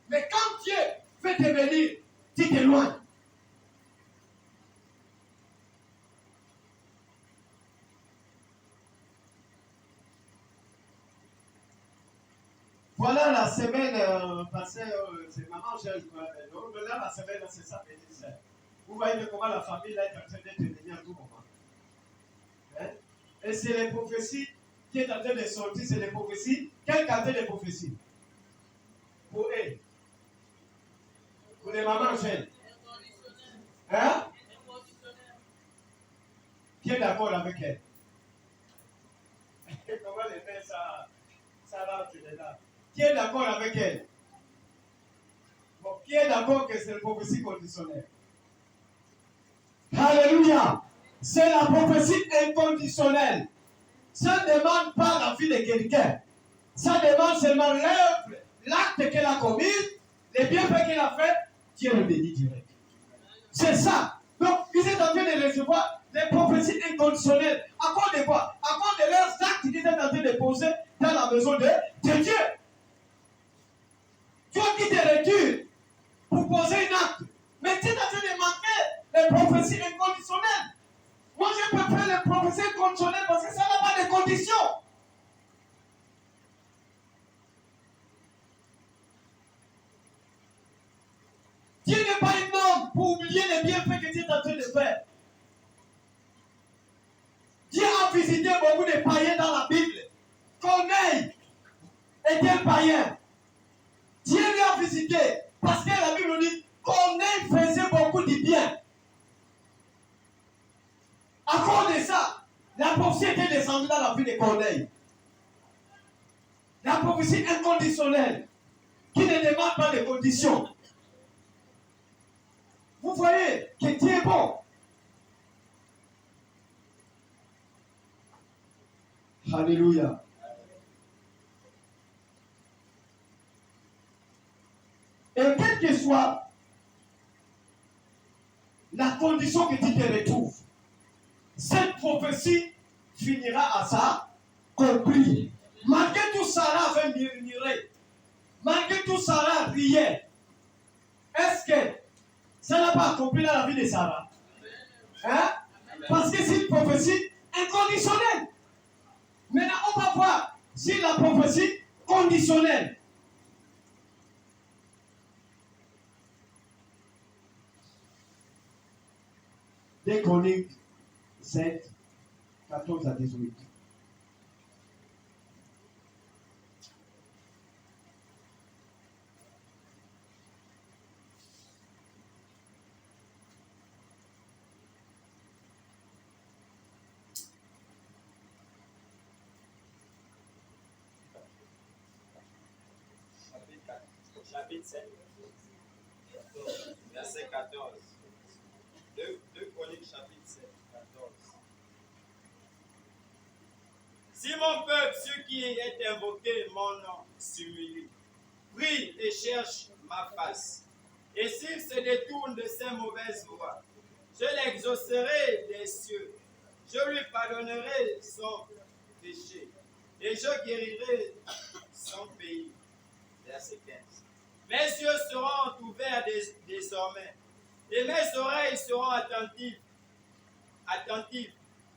Mais quand Dieu fait te venir, tu t'éloignes. Voilà la semaine passée, c'est maman, là, la semaine, c'est ça, vous voyez comment la famille là est en train d'être bénie à tout moment. Hein? Et c'est les prophéties qui est en train de sortir, c'est les prophéties. Quelle quantité de prophéties? Pour elle. Pour les mamans jeunes. Hein? Qui est d'accord avec elle? Comment les faire ça là, tu es là. Qui est d'accord avec elle? Bon, qui est d'accord que c'est la prophétie conditionnelle? Alléluia! C'est la prophétie inconditionnelle. Ça ne demande pas la vie de quelqu'un. Ça demande seulement l'œuvre, l'acte qu'elle a commis, les bienfaits qu'elle a fait, Dieu le bénit direct. C'est ça. Donc, ils sont en train de recevoir des prophéties inconditionnelles. À cause de quoi? À cause de leurs actes qu'ils étaient en train de poser dans la maison de Dieu. Toi qui te retires pour poser un acte, mais tu es en train de manquer les prophéties inconditionnelles. Moi, je peux faire les prophéties inconditionnelles parce que ça n'a pas de conditions. Dieu n'est pas un homme pour oublier les bienfaits que tu es en train de faire. Dieu a visité beaucoup de païens dans la Bible. Corneille était un païen. Dieu lui a visité parce que la Bible dit Corneille faisait beaucoup de bien. À cause de ça, la prophétie était descendue dans la vie de Corneille. La prophétie inconditionnelle qui ne demande pas de conditions. Vous voyez que Dieu est bon. Alléluia. Et quelle que soit la condition que tu te retrouves, cette prophétie finira à ça accomplie. Malgré tout, Sarah avait murmuré. Malgré tout, Sarah riait. Est-ce que ça n'a pas accompli dans la vie de Sarah? Hein? Parce que c'est une prophétie inconditionnelle. Maintenant, on va voir si la prophétie conditionnelle. Dès qu'on est 7, 14 à 18. Chapitre 7, verset 14. 2 Chroniques, chapitre 7, 14. Si mon peuple, ceux qui est invoqué mon nom, s'humilie, prie et cherche ma face, et s'il se détourne de ses mauvaises voies, je l'exaucerai des cieux, je lui pardonnerai son péché, et je guérirai son pays. Verset 15. Mes yeux seront ouverts désormais, et mes oreilles seront attentives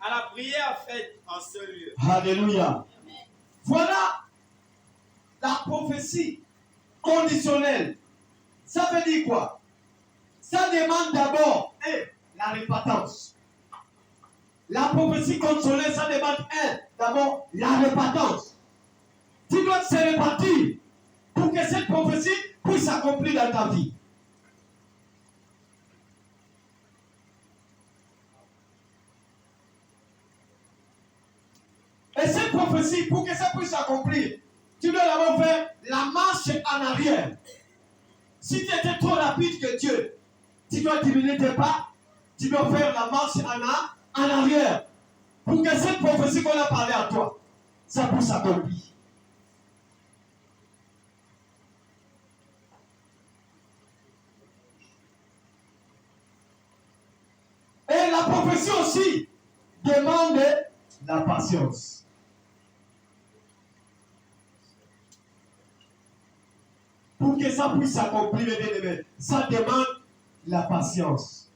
à la prière faite en ce lieu. Alléluia. Voilà la prophétie conditionnelle. Ça veut dire quoi? Ça demande d'abord la repentance. La prophétie conditionnelle, ça demande d'abord la repentance. Tu dois se repentir pour que cette prophétie puisse s'accomplir dans ta vie. Et cette prophétie, pour que ça puisse s'accomplir, tu dois d'abord faire la marche en arrière. Si tu étais trop rapide que Dieu, tu dois diminuer tes pas, tu dois faire la marche en arrière. Pour que cette prophétie qu'on a parlé à toi, ça puisse s'accomplir. Et la prophétie aussi demande la patience. Pour que ça puisse s'accomplir, ça demande la patience.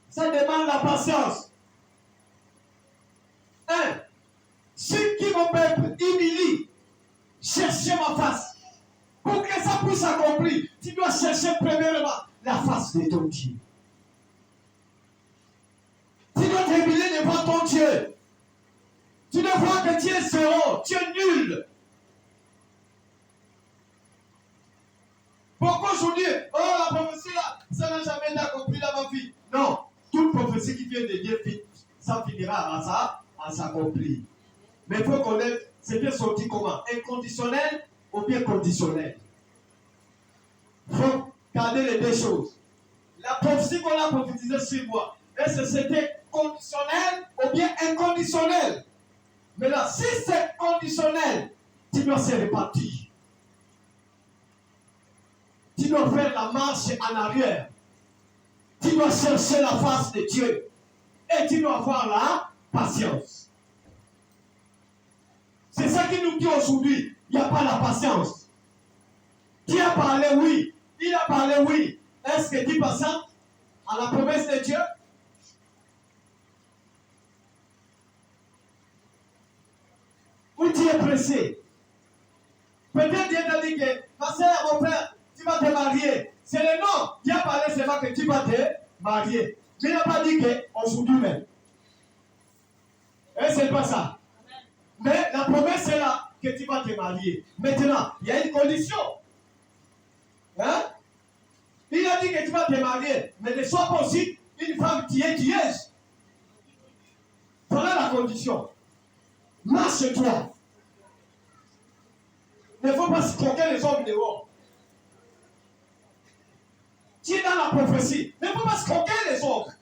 Ça demande la patience. Si qui mon peuple humilie, cherchez ma face. Pour que ça puisse s'accomplir, tu dois chercher premièrement la face de ton Dieu. Tu dois t'humilier devant ton Dieu. Tu dois voir que Dieu est zéro, Dieu est nul. Pourquoi aujourd'hui, la prophétie là, ça n'a jamais été accompli dans ma vie? Non, toute prophétie qui vient de Dieu, ça finira à s'accomplir. Mais il faut connaître, c'était sorti comment? Inconditionnel ou bien conditionnel? Il faut garder les deux choses. La prophétie qu'on a prophétisée sur moi, est-ce que c'était conditionnel ou bien inconditionnel? Mais là, si c'est conditionnel, tu dois se répartir. Tu dois faire la marche en arrière. Tu dois chercher la face de Dieu. Et tu dois avoir la patience. C'est ça qui nous dit aujourd'hui. Il n'y a pas la patience. Dieu a parlé, oui. Il a parlé, oui. Est-ce que tu es patient à la promesse de Dieu? Ou tu es pressé? Peut-être Dieu t'a dit que, ma soeur, mon frère, tu vas te marier. C'est le nom. Dieu a parlé seulement que tu vas te marier. Mais il n'a pas dit qu'aujourd'hui même. Et c'est pas ça. Mais la promesse est là que tu vas te marier. Maintenant, il y a une condition. Hein? Il a dit que tu vas te marier. Mais ne sois pas aussi une femme qui est. Voilà la condition. Marche-toi. Il ne faut pas se croquer les hommes dehors. Tu es dans la prophétie. Il ne faut pas se croquer les autres.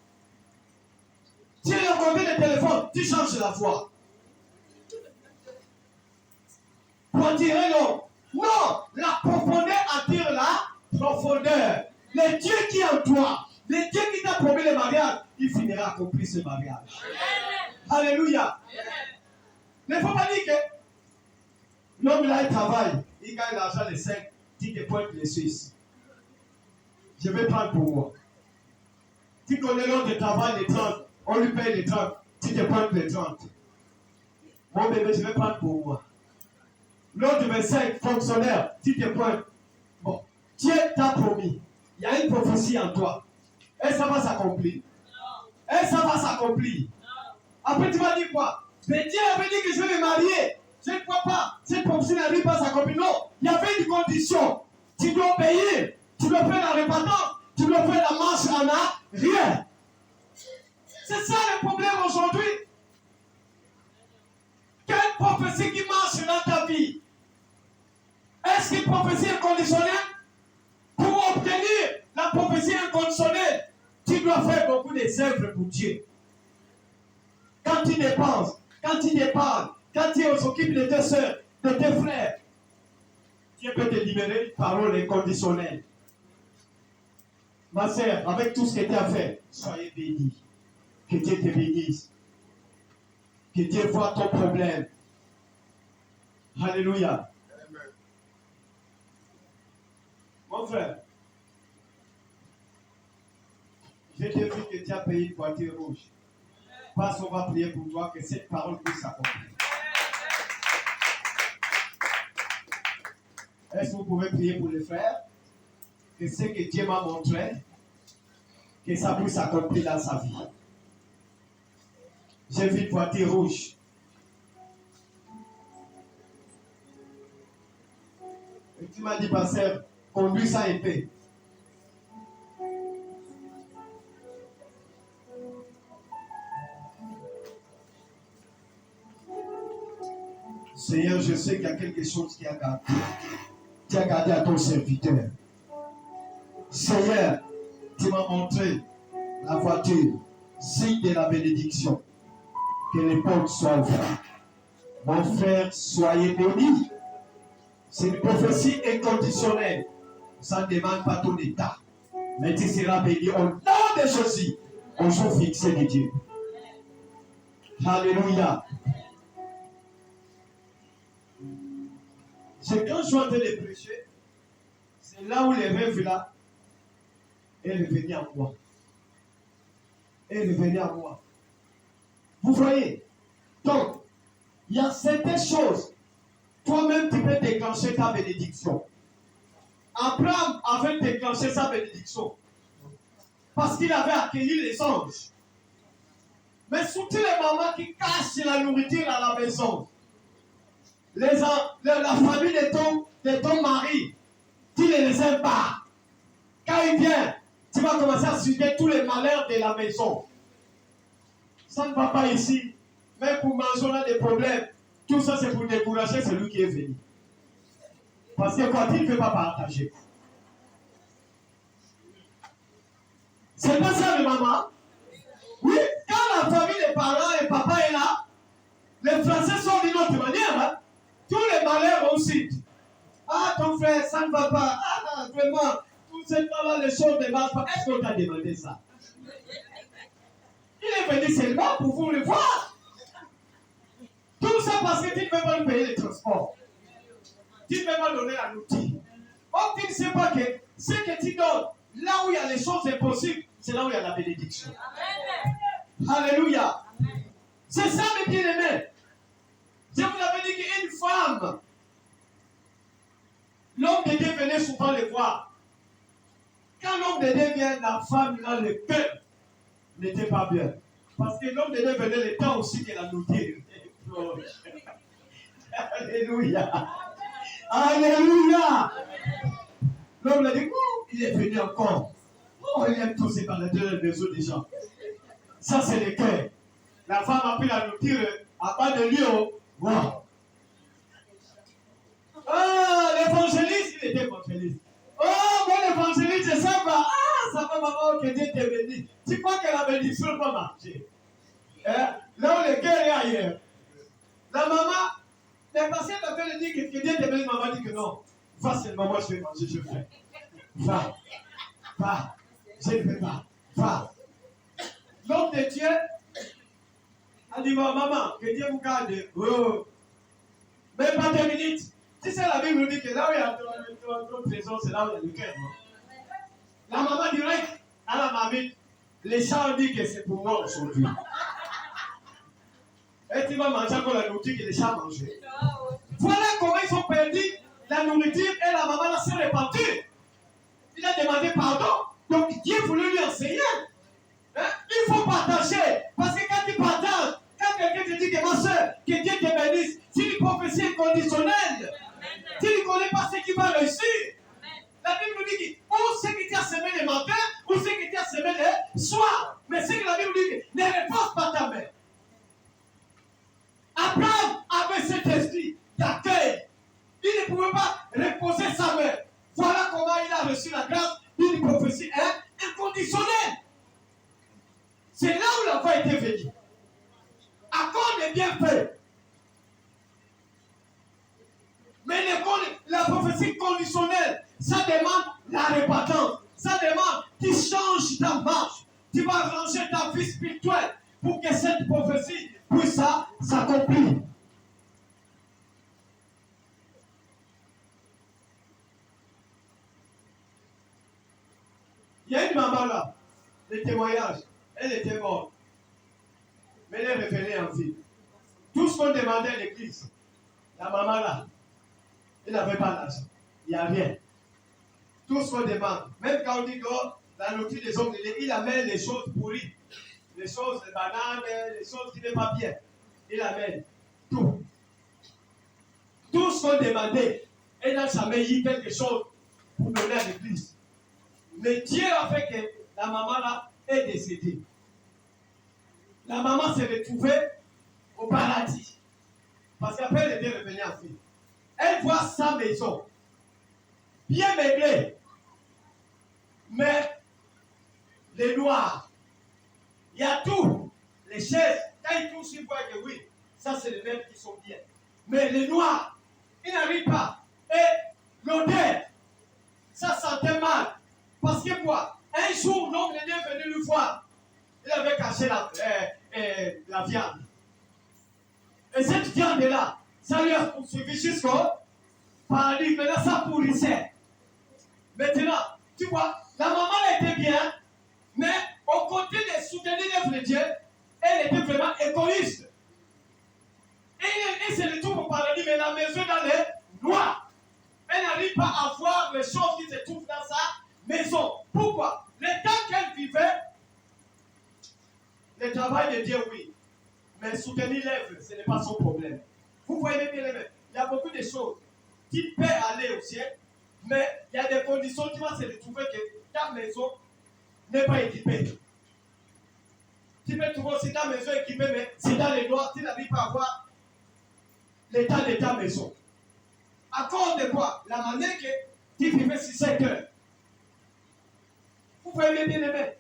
Tu es dans combien de téléphone, tu changes la voix. Pour attirer l'homme. Non, la profondeur attire la profondeur. Le Dieu qui est en toi, le Dieu qui t'a promis le mariage, il finira à accomplir ce mariage. Amen. Alléluia. Il ne faut pas dire que l'homme là, il travaille, il gagne l'argent les 5, tu te pointes les Suisses. Je vais prendre pour moi. Tu connais l'autre de travail les 30, on lui paye les 30, tu te pointes les 30. Mon bébé, je vais prendre pour moi. L'autre de 25 fonctionnaires, tu te pointes. Bon, Dieu t'a promis. Il y a une prophétie en toi. Et ça va s'accomplir. Et ça va s'accomplir. Après, tu vas dire quoi? Mais Dieu avait dit que je vais me marier. Je ne crois pas. Cette prophétie n'arrive pas à s'accomplir. Non, il y avait une condition. Tu dois payer. Tu dois faire la repentance. Tu dois faire la marche en arrière. C'est ça le problème aujourd'hui. Quelle prophétie qui marche dans ta vie? Est-ce qu'une prophétie inconditionnelle? Pour obtenir la prophétie inconditionnelle, tu dois faire beaucoup des œuvres pour Dieu. Quand tu dépenses, quand tu déparles, quand tu s'occupes de tes soeurs, de tes frères, Dieu peut te libérer une parole inconditionnelle. Ma sœur, avec tout ce que tu as fait, soyez bénis. Que Dieu te bénisse. Que Dieu voit ton problème. Alléluia. Mon frère, je te dis que tu as payé une voiture rouge. Parce qu'on va prier pour toi que cette parole puisse s'accomplir. Est-ce que vous pouvez prier pour les frères? Que ce que Dieu m'a montré, que ça puisse s'accomplir dans sa vie. J'ai vu une voiture rouge. Et tu m'as dit, pasteur, conduis ça un peu. Seigneur, je sais qu'il y a quelque chose qui a gardé. Tu as gardé à ton serviteur. Seigneur, tu m'as montré la voiture, signe de la bénédiction. Que les portes soient ouvertes. Mon frère, soyez bénis. C'est une prophétie inconditionnelle. Ça ne demande pas ton état. Mais tu seras béni au nom de Jésus, au jour fixé de Dieu. Alléluia. C'est quand je suis en train de prêcher, c'est là où les rêves là est revenu à moi. Est revenu à moi. Vous voyez? Donc, il y a certaines choses. Toi-même, tu peux déclencher ta bénédiction. Abraham avait déclenché sa bénédiction. Parce qu'il avait accueilli les anges. Mais surtout les mamans qui cachent la nourriture à la maison. La famille de ton mari, tu ne les aimes pas. Quand il vient, tu vas commencer à subir tous les malheurs de la maison. Ça ne va pas ici. Mais pour manger, on a des problèmes. Tout ça, c'est pour décourager celui qui est venu. Parce que quand il ne veut pas partager. C'est pas ça, le maman. Oui, quand la famille, les parents et papa est là, les Français sont d'une autre manière. Hein? Tous les malheurs aussi. Ah, ton frère, ça ne va pas. Ah, vraiment, tout ce temps-là, les choses ne marchent pas. Est-ce qu'on t'a demandé ça? Il est venu seulement pour vous le voir. Tout ça parce que tu ne peux pas payer le transport. Tu ne peux pas donner la nourriture. Or, tu ne sais pas que ce que tu donnes, là où il y a les choses impossibles, c'est là où il y a la bénédiction. Amen. Alléluia. Amen. C'est ça, mes bien-aimés. Je vous avais dit qu'une femme, l'homme de Dieu venait souvent les voir. Quand l'homme de Dieu vient, la femme, là, le cœur n'était pas bien. Parce que l'homme de Dieu venait le temps aussi que la nourriture. Alléluia. Alléluia. L'homme a dit, oh, il est venu encore. Oh, il aime tous ces baladeurs des autres gens. Ça, c'est le cœur. La femme a pris la nourriture à bas de lui. Wow. Ah, l'évangéliste, il était évangéliste. Oh, mon évangéliste, c'est ça va. Ah, ça va, maman, que Dieu te bénisse. Tu crois que la bénédiction va marcher? Hein? Là où le cœur est ailleurs. La maman, les patients t'appellent et disent que Dieu te bénisse. Maman dit que non. Va seulement, moi je vais manger, je fais. Va. Va. Je ne vais pas. Va. L'homme de Dieu a dit, maman, que Dieu vous garde. Oh. Même pas 2 minutes. Tu sais, la Bible dit que là où il y a ton trésor, c'est là où il y a le cœur. La maman direct à la mamie, les gens disent que c'est pour moi aujourd'hui. Et tu vas manger encore la nourriture que les chats mangeaient. Voilà comment ils ont perdu la nourriture et la maman s'est répandue. Il a demandé pardon. Donc Dieu voulait lui enseigner. Hein? Il faut partager. Parce que quand tu partages, quand conditionnel. C'est là où la foi était venue. Accord des bienfaits. Mais la prophétie conditionnelle, ça demande la repentance. Ça demande que tu changes ta marche. Tu vas ranger ta vie spirituelle pour que cette prophétie puisse s'accomplir. Il y a une maman là, le témoignage, elle était morte. Mais elle est revenue en vie. Tout ce qu'on demandait à l'église, la maman là, elle n'avait pas d'argent. Il n'y a rien. Tout ce qu'on demande, même quand on dit que la nourriture des hommes, il amène les choses pourries, les choses, les bananes, les choses qui ne sont pas bien. Il amène tout. Tout ce qu'on demandait, elle n'a jamais eu quelque chose pour donner à l'église. Mais Dieu a fait que la maman là est décédée. La maman s'est retrouvée au paradis. Parce qu'après elle était revenue en vie. Elle voit sa maison bien meublée. Mais les noirs, il y a tout. Les chaises, quand ils touchent, ils voient que oui, ça c'est les mêmes qui sont bien. Mais les noirs, ils n'arrivent pas. Et l'odeur, ça sentait mal. Parce que quoi? Un jour, l'homme est venu le voir. Il avait caché la viande. Et cette viande-là, ça lui a poursuivi jusqu'au paradis. Mais là, ça pourrissait. Maintenant, tu vois, la maman était bien, mais au côté de soutenir l'œuvre de Dieu, elle était vraiment égoïste. Et elle se retrouve au paradis, mais la maison est dans les noirs. Elle n'arrive pas à voir les choses qui se trouvent dans sa maison. Pourquoi? Le temps qu'elle vivait, le travail de Dieu, oui. Mais soutenir l'œuvre, ce n'est pas son problème. Vous voyez bien, il y a beaucoup de choses. Tu peux aller au ciel, mais il y a des conditions, tu vas se retrouver que ta maison n'est pas équipée. Tu peux trouver aussi ta maison équipée, mais c'est dans les noirs, tu n'arrives pas à voir l'état de ta maison. À cause de quoi? La manière que tu vivais sur 5 heures. Vous voyez bien, aimé.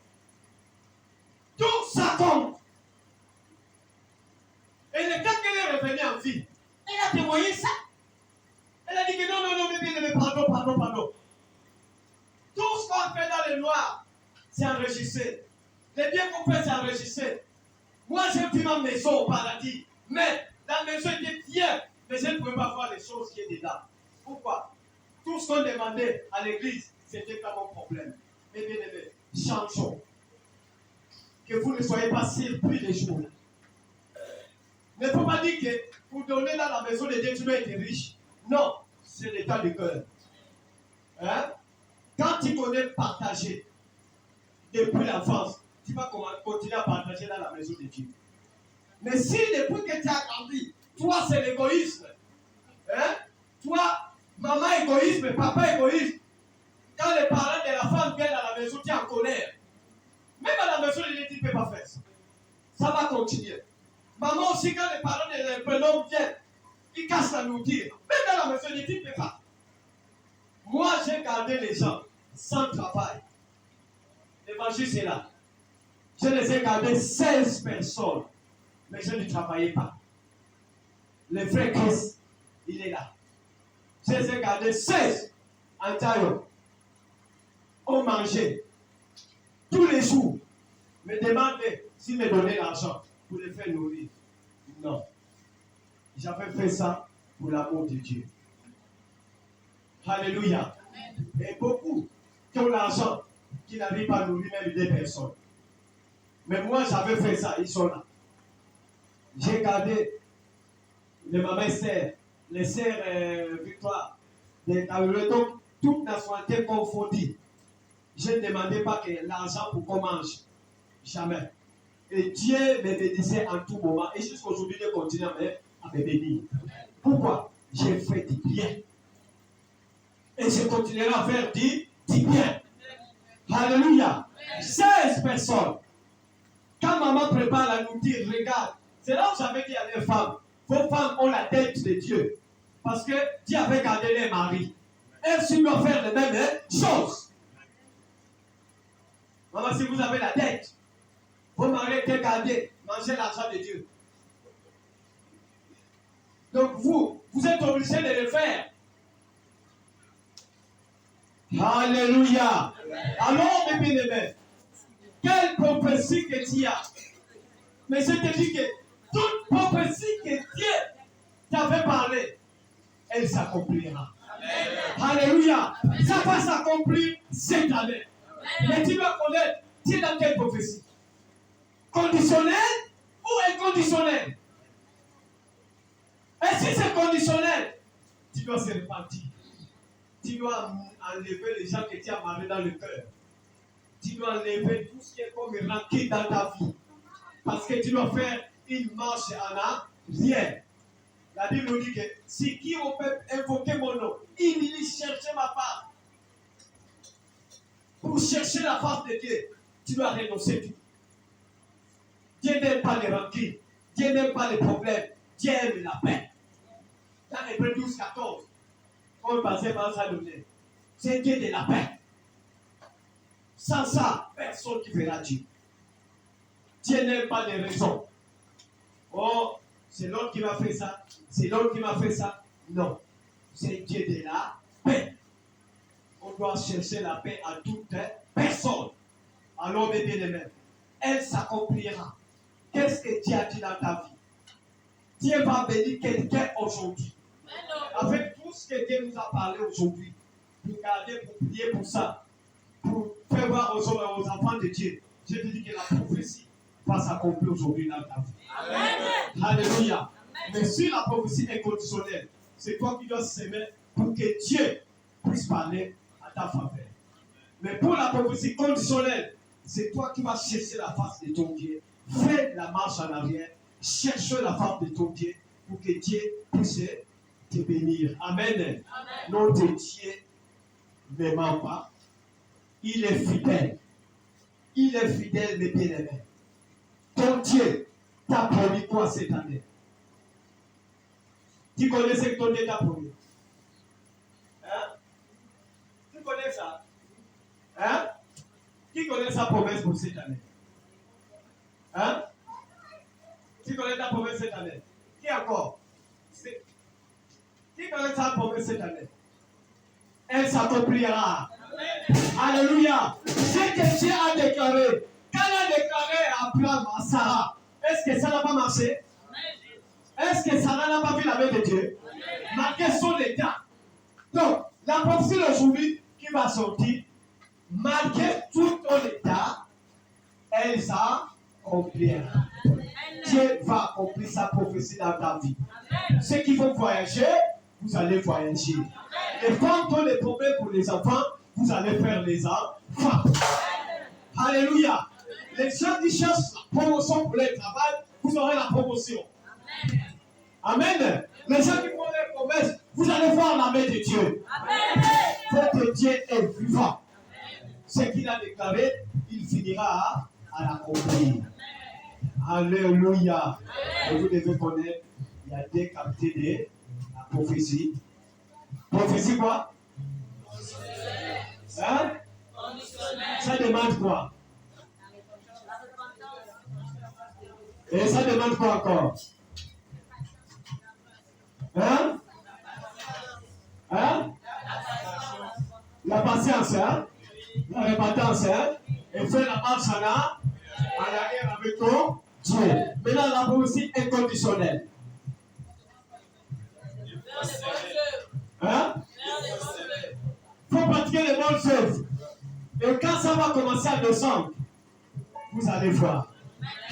Tout ça compte. Et le temps qu'elle est revenue en vie, elle a témoigné ça. Elle a dit que non, mais pardon. Tout ce qu'on fait dans le noir, c'est enregistré. Les biens qu'on fait, c'est enregistré. Moi, j'ai vu ma maison au paradis. Mais la maison était bien. Mais je ne pouvais pas voir les choses qui étaient dedans. Pourquoi? Tout ce qu'on demandait à l'église, c'était pas mon problème. Mais bien aimé, changeons. Que vous ne soyez pas surpris les jours. Ne faut pas dire que pour donner dans la maison de Dieu, tu dois être riche. Non, c'est l'état du cœur. Hein? Quand tu connais partager depuis l'enfance, tu vas continuer à partager dans la maison de Dieu. Mais si depuis que tu as grandi, toi c'est l'égoïsme, hein? Toi, maman égoïsme, papa égoïsme, quand les parents de la femme viennent à la maison, tu es en colère. Même à la maison, tu ne peux pas faire ça. Ça va continuer. Maman aussi, quand les parents de l'homme viennent, ils cassent la nourriture. Même dans la maison, tu ne peux pas. Moi, j'ai gardé les gens sans travail. L'évangile, c'est là. Je les ai gardés 16 personnes, mais je ne travaillais pas. Le frère Christ, il est là. Je les ai gardés 16 en taillon. On mangeait tous les jours. Me demandaient s'ils me donnaient l'argent pour les faire nourrir. Non. J'avais fait ça pour l'amour de Dieu. Alléluia. Et beaucoup qui ont l'argent, qui n'arrivent pas à nourrir même des personnes. Mais moi, j'avais fait ça, ils sont là. J'ai gardé les mamans Esther, les sœurs Victoire, des donc toute nationalité confondue. Je ne demandais pas que l'argent pour qu'on mange. Jamais. Et Dieu me bénissait en tout moment. Et jusqu'à aujourd'hui, il continue à me bénir. Pourquoi? J'ai fait du bien. Et je continuerai à faire du bien. Alléluia. 16 personnes. Quand maman prépare la nourriture, regarde. C'est là où j'avais dit à les femmes, vos femmes ont la tête de Dieu. Parce que Dieu avait gardé les maris. Elles doivent faire les mêmes choses. Maman, si vous avez la dette. Vos maris étaient gardés, mangez l'argent de Dieu. Donc vous êtes obligés de le faire. Alléluia. Alors, mes bien-aimés, quelle prophétie que tu as. Mais je te dis que toute prophétie que Dieu t'avait parlé, elle s'accomplira. Alléluia. Ça va s'accomplir cette année. Mais tu dois connaître, tu es dans quelle prophétie? Conditionnel ou inconditionnel? Et si c'est conditionnel, tu dois se repentir. Tu dois enlever les gens que tu as marrés dans le cœur. Tu dois enlever tout ce qui est comme rancune dans ta vie. Parce que tu dois faire une marche en arrière. La Bible nous dit que si qui on peut invoquer mon nom, il dit chercher ma part. Pour chercher la face de Dieu, tu dois renoncer tout. Dieu n'aime pas les rancunes. Dieu n'aime pas les problèmes. Dieu aime la paix. Dans Hébreux 12, 14, on passait par ça donner. C'est Dieu de la paix. Sans ça, personne qui verra Dieu. Dieu n'aime pas les raisons. Oh, c'est l'autre qui m'a fait ça. C'est l'autre qui m'a fait ça. Non. C'est Dieu de la paix. On doit chercher la paix à toute personne. Alors, mes bien-aimés, elle s'accomplira. Qu'est-ce que Dieu a dit dans ta vie? Dieu va bénir quelqu'un aujourd'hui. Avec tout ce que Dieu nous a parlé aujourd'hui, pour garder, pour prier pour ça, pour faire voir aux enfants de Dieu, je te dis que la prophétie va s'accomplir aujourd'hui dans ta vie. Amen. Alléluia. Amen. Mais si la prophétie est conditionnelle, c'est toi qui dois s'aimer pour que Dieu puisse parler à ta faveur. Mais pour la prophétie conditionnelle, c'est toi qui vas chercher la face de ton Dieu. Fais la marche en arrière. Cherche la face de ton Dieu pour que Dieu puisse te bénir. Amen. Amen. Notre Dieu ne ment pas. Il est fidèle. Il est fidèle, mes bien-aimés. Ton Dieu t'a promis quoi cette année? Tu connais ce que ton Dieu t'a promis? Hein? Tu connais ça? Hein? Qui connaît sa promesse pour cette année? Hein? Qui connaît ta promesse cette année? Qui encore? Qui connaît sa promesse cette année? Elle s'accomplira. Alléluia. Ce que Dieu a déclaré, quand il a déclaré à Abraham, à Sarah, est-ce que ça n'a pas marché? Est-ce que Sarah n'a pas vu la main de Dieu? Malgré son état. Donc, la prophétie d'aujourd'hui qui va sortir, malgré tout ton état, elle s'accomplira. Dieu va accomplir sa prophétie dans ta vie. Ceux qui vont voyager, vous allez voyager. Les femmes qui ont des problèmes pour les enfants, vous allez faire les enfants. Alléluia. Les gens qui cherchent la promotion pour le travail, vous aurez la promotion. Amen. Les gens qui font les promesses, vous allez voir la main de Dieu. Votre Dieu est vivant. Ce qu'il a déclaré, il finira à l'accomplir. Alléluia. Et vous devez connaître, il y a deux qualités de la prophétie. Prophétie quoi? Hein? Ça demande quoi? Et ça demande quoi encore? Hein? Hein? La patience, hein? La repentance, hein? Et faire la marche en arrière avec ton Dieu. Maintenant, la prophétie inconditionnelle. Hein? Il faut pratiquer les bonnes œuvres. Et quand ça va commencer à descendre, vous allez voir.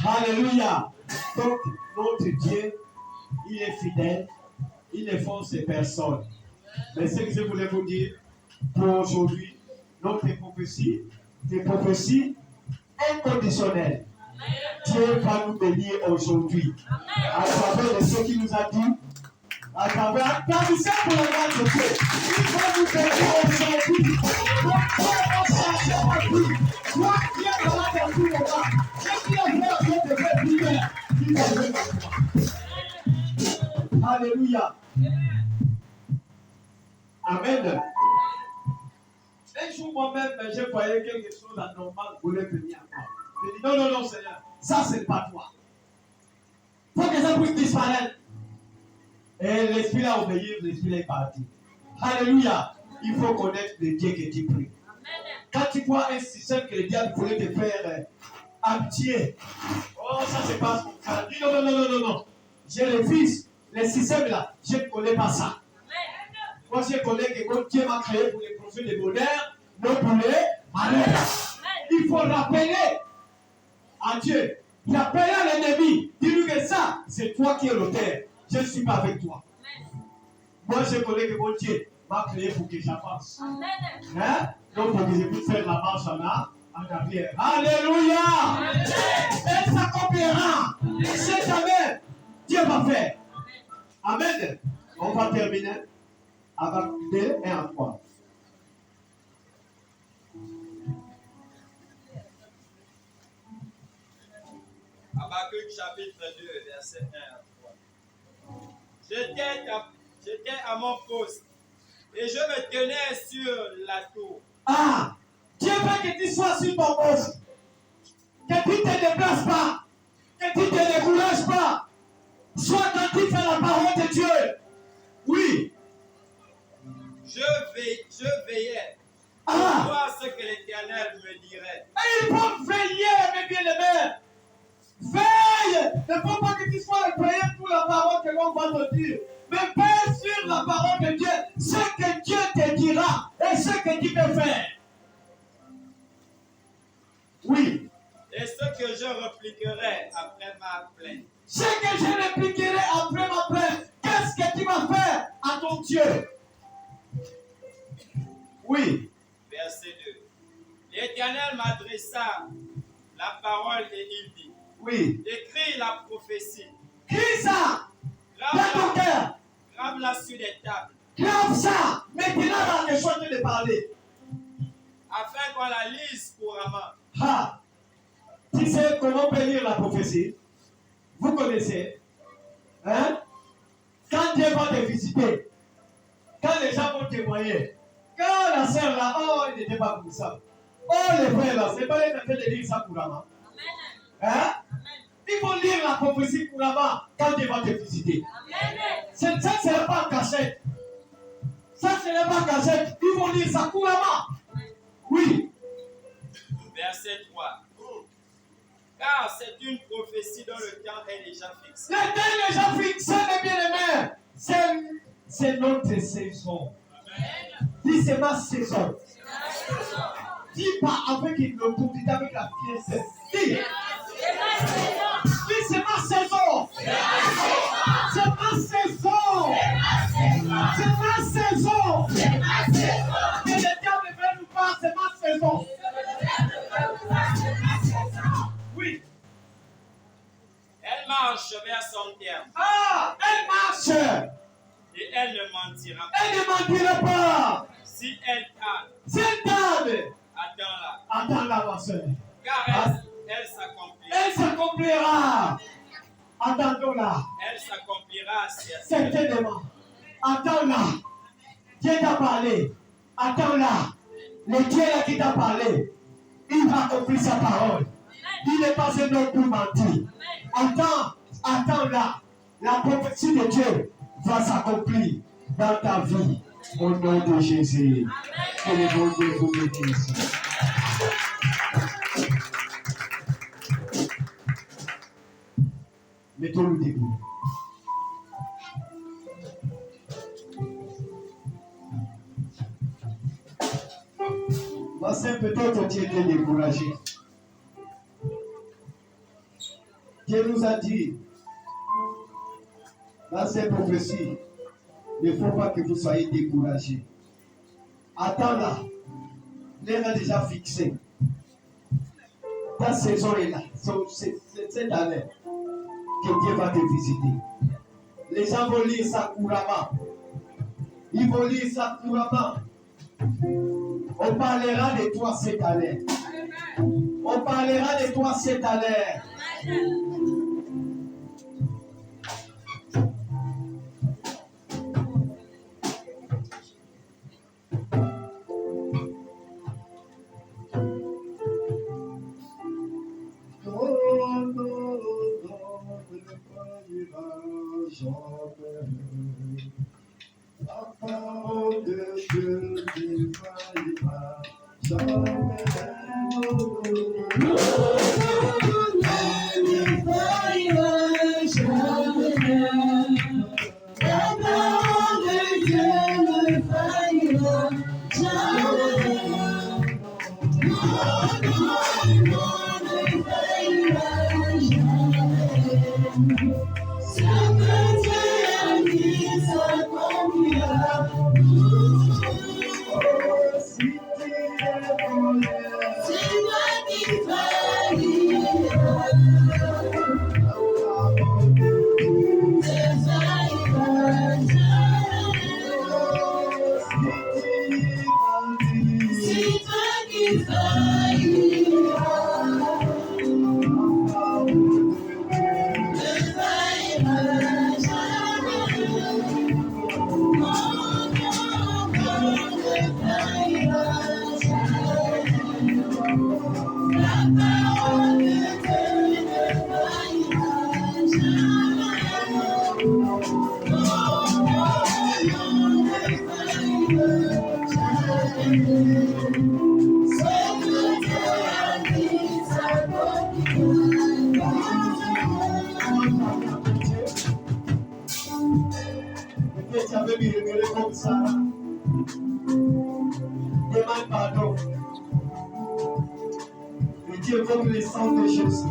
Alléluia. Donc, notre Dieu, il est fidèle, il ne force personne. Mais ce que je voulais vous dire pour aujourd'hui, notre prophétie, des prophéties inconditionnelles. Dieu va nous bénir aujourd'hui. À travers de ce qu'il nous a dit, à travers la mission pour la grâce de Dieu. Il va nous bénir aujourd'hui. Donc, Dieu va changer votre vie. Toi qui es dans la vie de toi, ce qui est fait, je devais prier. Il va nous. Alléluia. Amen. Un jour, moi-même, je voyais quelque chose d'anormal voulait venir à moi. Je dis non, non, non, Seigneur, ça, c'est pas toi. Il faut que ça puisse disparaître. Et l'esprit a obéi, l'esprit est parti. Alléluia. Il faut connaître le Dieu que tu pries. Quand tu vois un système que le diable voulait te faire habituer, oh, ça se passe comme ça. Dis non, non, non, non, non, non. Je refuse. Le système là, je ne connais pas ça. Moi, je connais que mon Dieu m'a créé pour les projets de bonheur, non pour les malheurs. Il faut rappeler à Dieu. Rappeler à l'ennemi. Dis-lui que ça, c'est toi qui es l'auteur. Je ne suis pas avec toi. Moi, je connais que mon Dieu m'a créé pour que j'avance. Hein? Donc, pour que je puisse faire la marche en arrière. Alléluia! Et ça s'accomplira. C'est Amen. Dieu va faire. Amen. On va terminer avec 2 et 3. Habakkuk chapitre 2, verset 1 à 3. J'étais à mon poste et je me tenais sur la tour. Ah! Dieu veut que tu sois sur ton poste. Que tu ne te déplaces pas. Que tu ne te décourages pas. Sois attentif à la parole de Dieu. Oui. Je veillais pour Ah! voir ce que l'Éternel me dirait. Et il faut veiller, mes bien-aimés. Veille. Il ne faut pas que tu sois éveillé pour la parole que l'on va te dire. Mais veille sur la parole de Dieu. Ce que Dieu te dira et ce que tu peux faire. Oui. Et ce que je répliquerai après ma plainte. Ce que je répliquerai après ma plainte. Qu'est-ce que tu vas faire à ton Dieu? Oui. Verset 2. L'Éternel m'adressa la parole et il dit, Oui. écris la prophétie, Crie ça dans ton cœur. grave-la sur des tables, Grave ça. Maintenant, dans les choses de parler. afin qu'on la lise couramment. Ah. Tu sais comment on peut lire la prophétie? Vous connaissez? Hein? Quand Dieu va te visiter, quand les gens vont témoigner, quand la sœur là, oh, il n'était pas comme ça. Oh, les frères là, c'est pas les fait de lire ça couramment. Hein? Il faut lire la prophétie couramment quand Dieu va te visiter. Ça ne sera pas en cachette. Ça ne sera pas en cachette. Il faut lire ça couramment. Oui. Verset 3. Car c'est une prophétie dont le temps est déjà fixé. Le temps est déjà fixé, mes bien-aimés. C'est notre saison. Dis, c'est ma saison. Dis pas avec une autorité, avec la pièce. Dis, c'est ma saison. C'est ma saison. C'est ma saison. Que le diable veut nous voir, c'est ma saison. Oui. Elle marche vers son terme Ah, elle marche. et elle ne mentira pas. Elle ne mentira pas. Si elle tarde, C'est tarde. attends-la, Attends-la, ma soeur. car elle s'accomplira. Elle s'accomplira. Attendons-la. Elle s'accomplira Certainement. Attends-la. Dieu t'a parlé. Attends-la. Le Dieu là qui t'a parlé, il va accomplir sa parole. Il n'est pas un homme pour mentir. Attends-la. La prophétie de Dieu va s'accomplir dans ta vie. Au nom de Jésus. Que le bon Dieu vous bénisse. Mettons-le debout. Voici peut-être tu étais découragé. Dieu nous a dit dans cette prophétie, il ne faut pas que vous soyez découragés. Attends-là, l'heure est déjà fixée. Ta saison est là. C'est cette année que Dieu va te visiter. Les gens vont lire ça couramment. Ils vont lire ça couramment. On parlera de toi cette année. On parlera de toi cette année. Peut-être tu avais murmuré comme ça. Demande pardon. Et Dieu comme le sang de Jésus.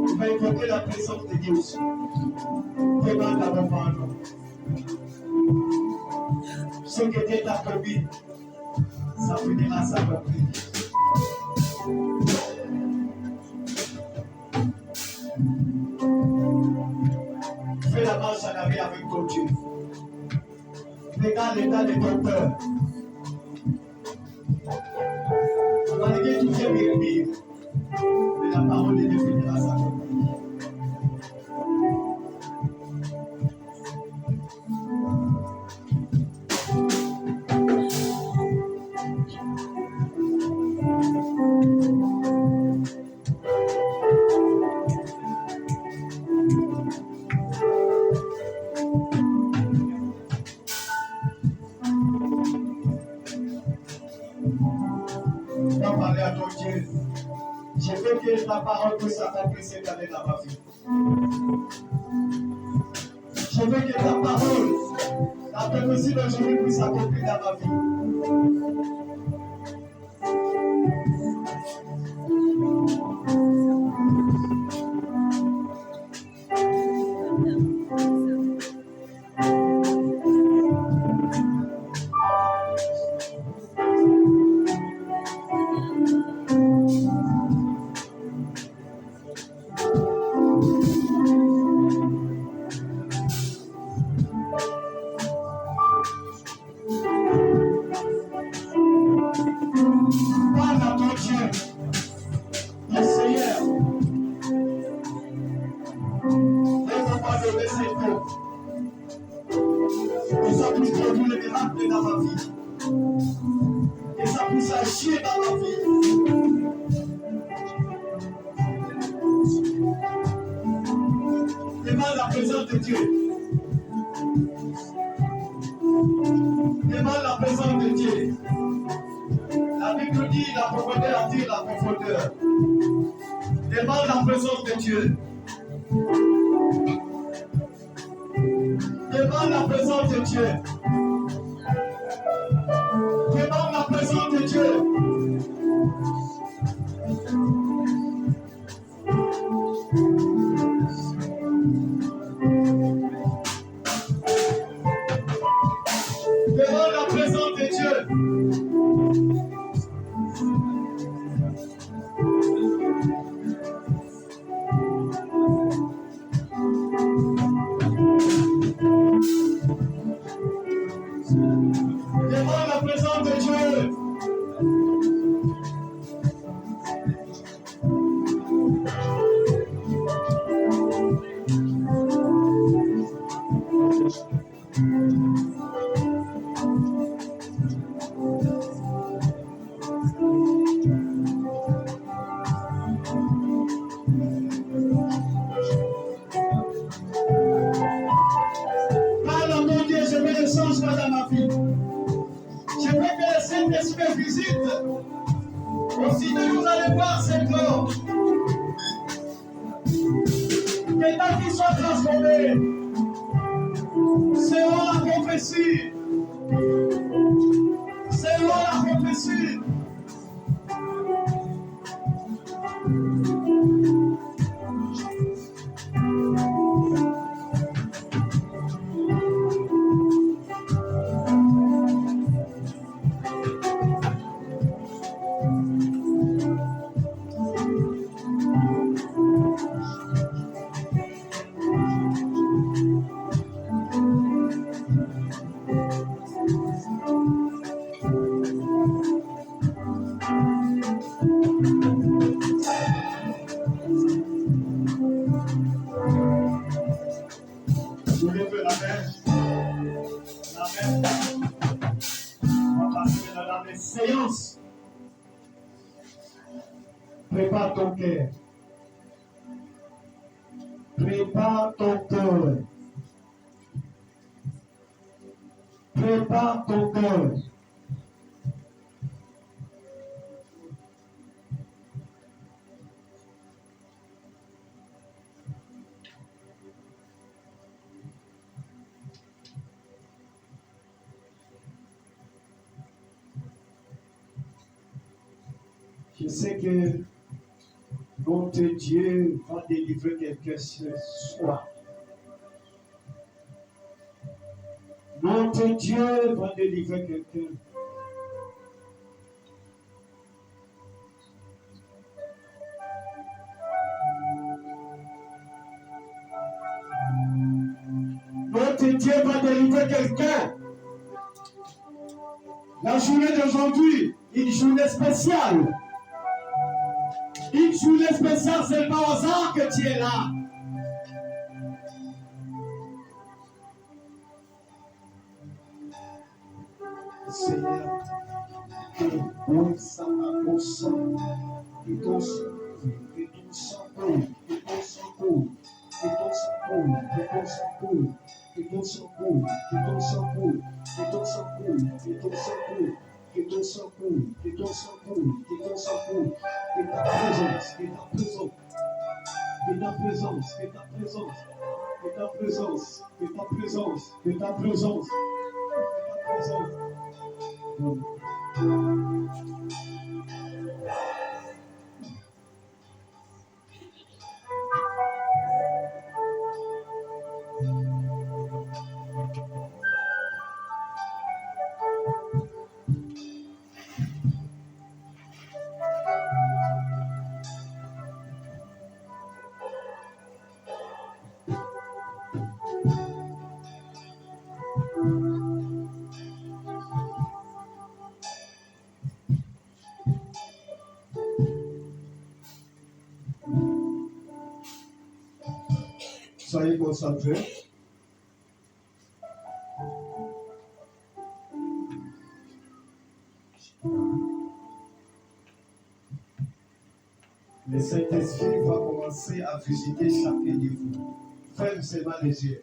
Il va évoquer la présence de Dieu aussi. Demande d'abord pardon. Ce que Dieu t'a promis, ça finira sa reprise. Fais la marche en arrière avec ton Dieu. Regarde l'état de ton cœur. Malgré tout ce murmure, mais la parole de Dieu finira sa reprise. Parler à ton Dieu. Je veux que ta parole puisse s'accomplir cette année dans ma vie. Je veux que ta parole, la prophétie d'aujourd'hui puisse s'accomplir dans ma vie. Demande la présence de Dieu. Demande la présence de Dieu. La Bible dit la profondeur attire la profondeur. Demande la présence de Dieu. Demande la présence de Dieu. Demande la présence de Dieu. Demande la présence de Dieu. Demande la présence de Dieu. Parle à mon Dieu, je veux le changement dans ma vie. Je veux que Saint-Esprit visite, aussitôt vous allez voir cet homme. Que ta vie soit transformée. Selon la prophétie. Selon la prophétie. Séance. Prépare ton cœur. Prépare ton cœur. Prépare ton cœur. Je sais que notre Dieu va délivrer quelqu'un ce soir. Notre Dieu va délivrer quelqu'un. Notre Dieu va délivrer quelqu'un. La journée d'aujourd'hui, une journée spéciale. Une journée spéciale, c'est pas au hasard que tu es là. Seigneur, que bon sang à ton sang, que ton sang coule, que ton sang coule, que ton sang coule, que ton sang coule, que ton sang coule, que ton sang coule, que ton sang coule, que ton sang coule. Que ton sang coule, que ton sang coule, que ton sang coule, que ta présence, que ta présence, que ta présence, que ta présence, que ta présence, que ta présence, que ta présence, que ta présence. Soyez concentrés. Le Saint-Esprit va commencer à visiter chacun de vous. Ferme seulement les yeux.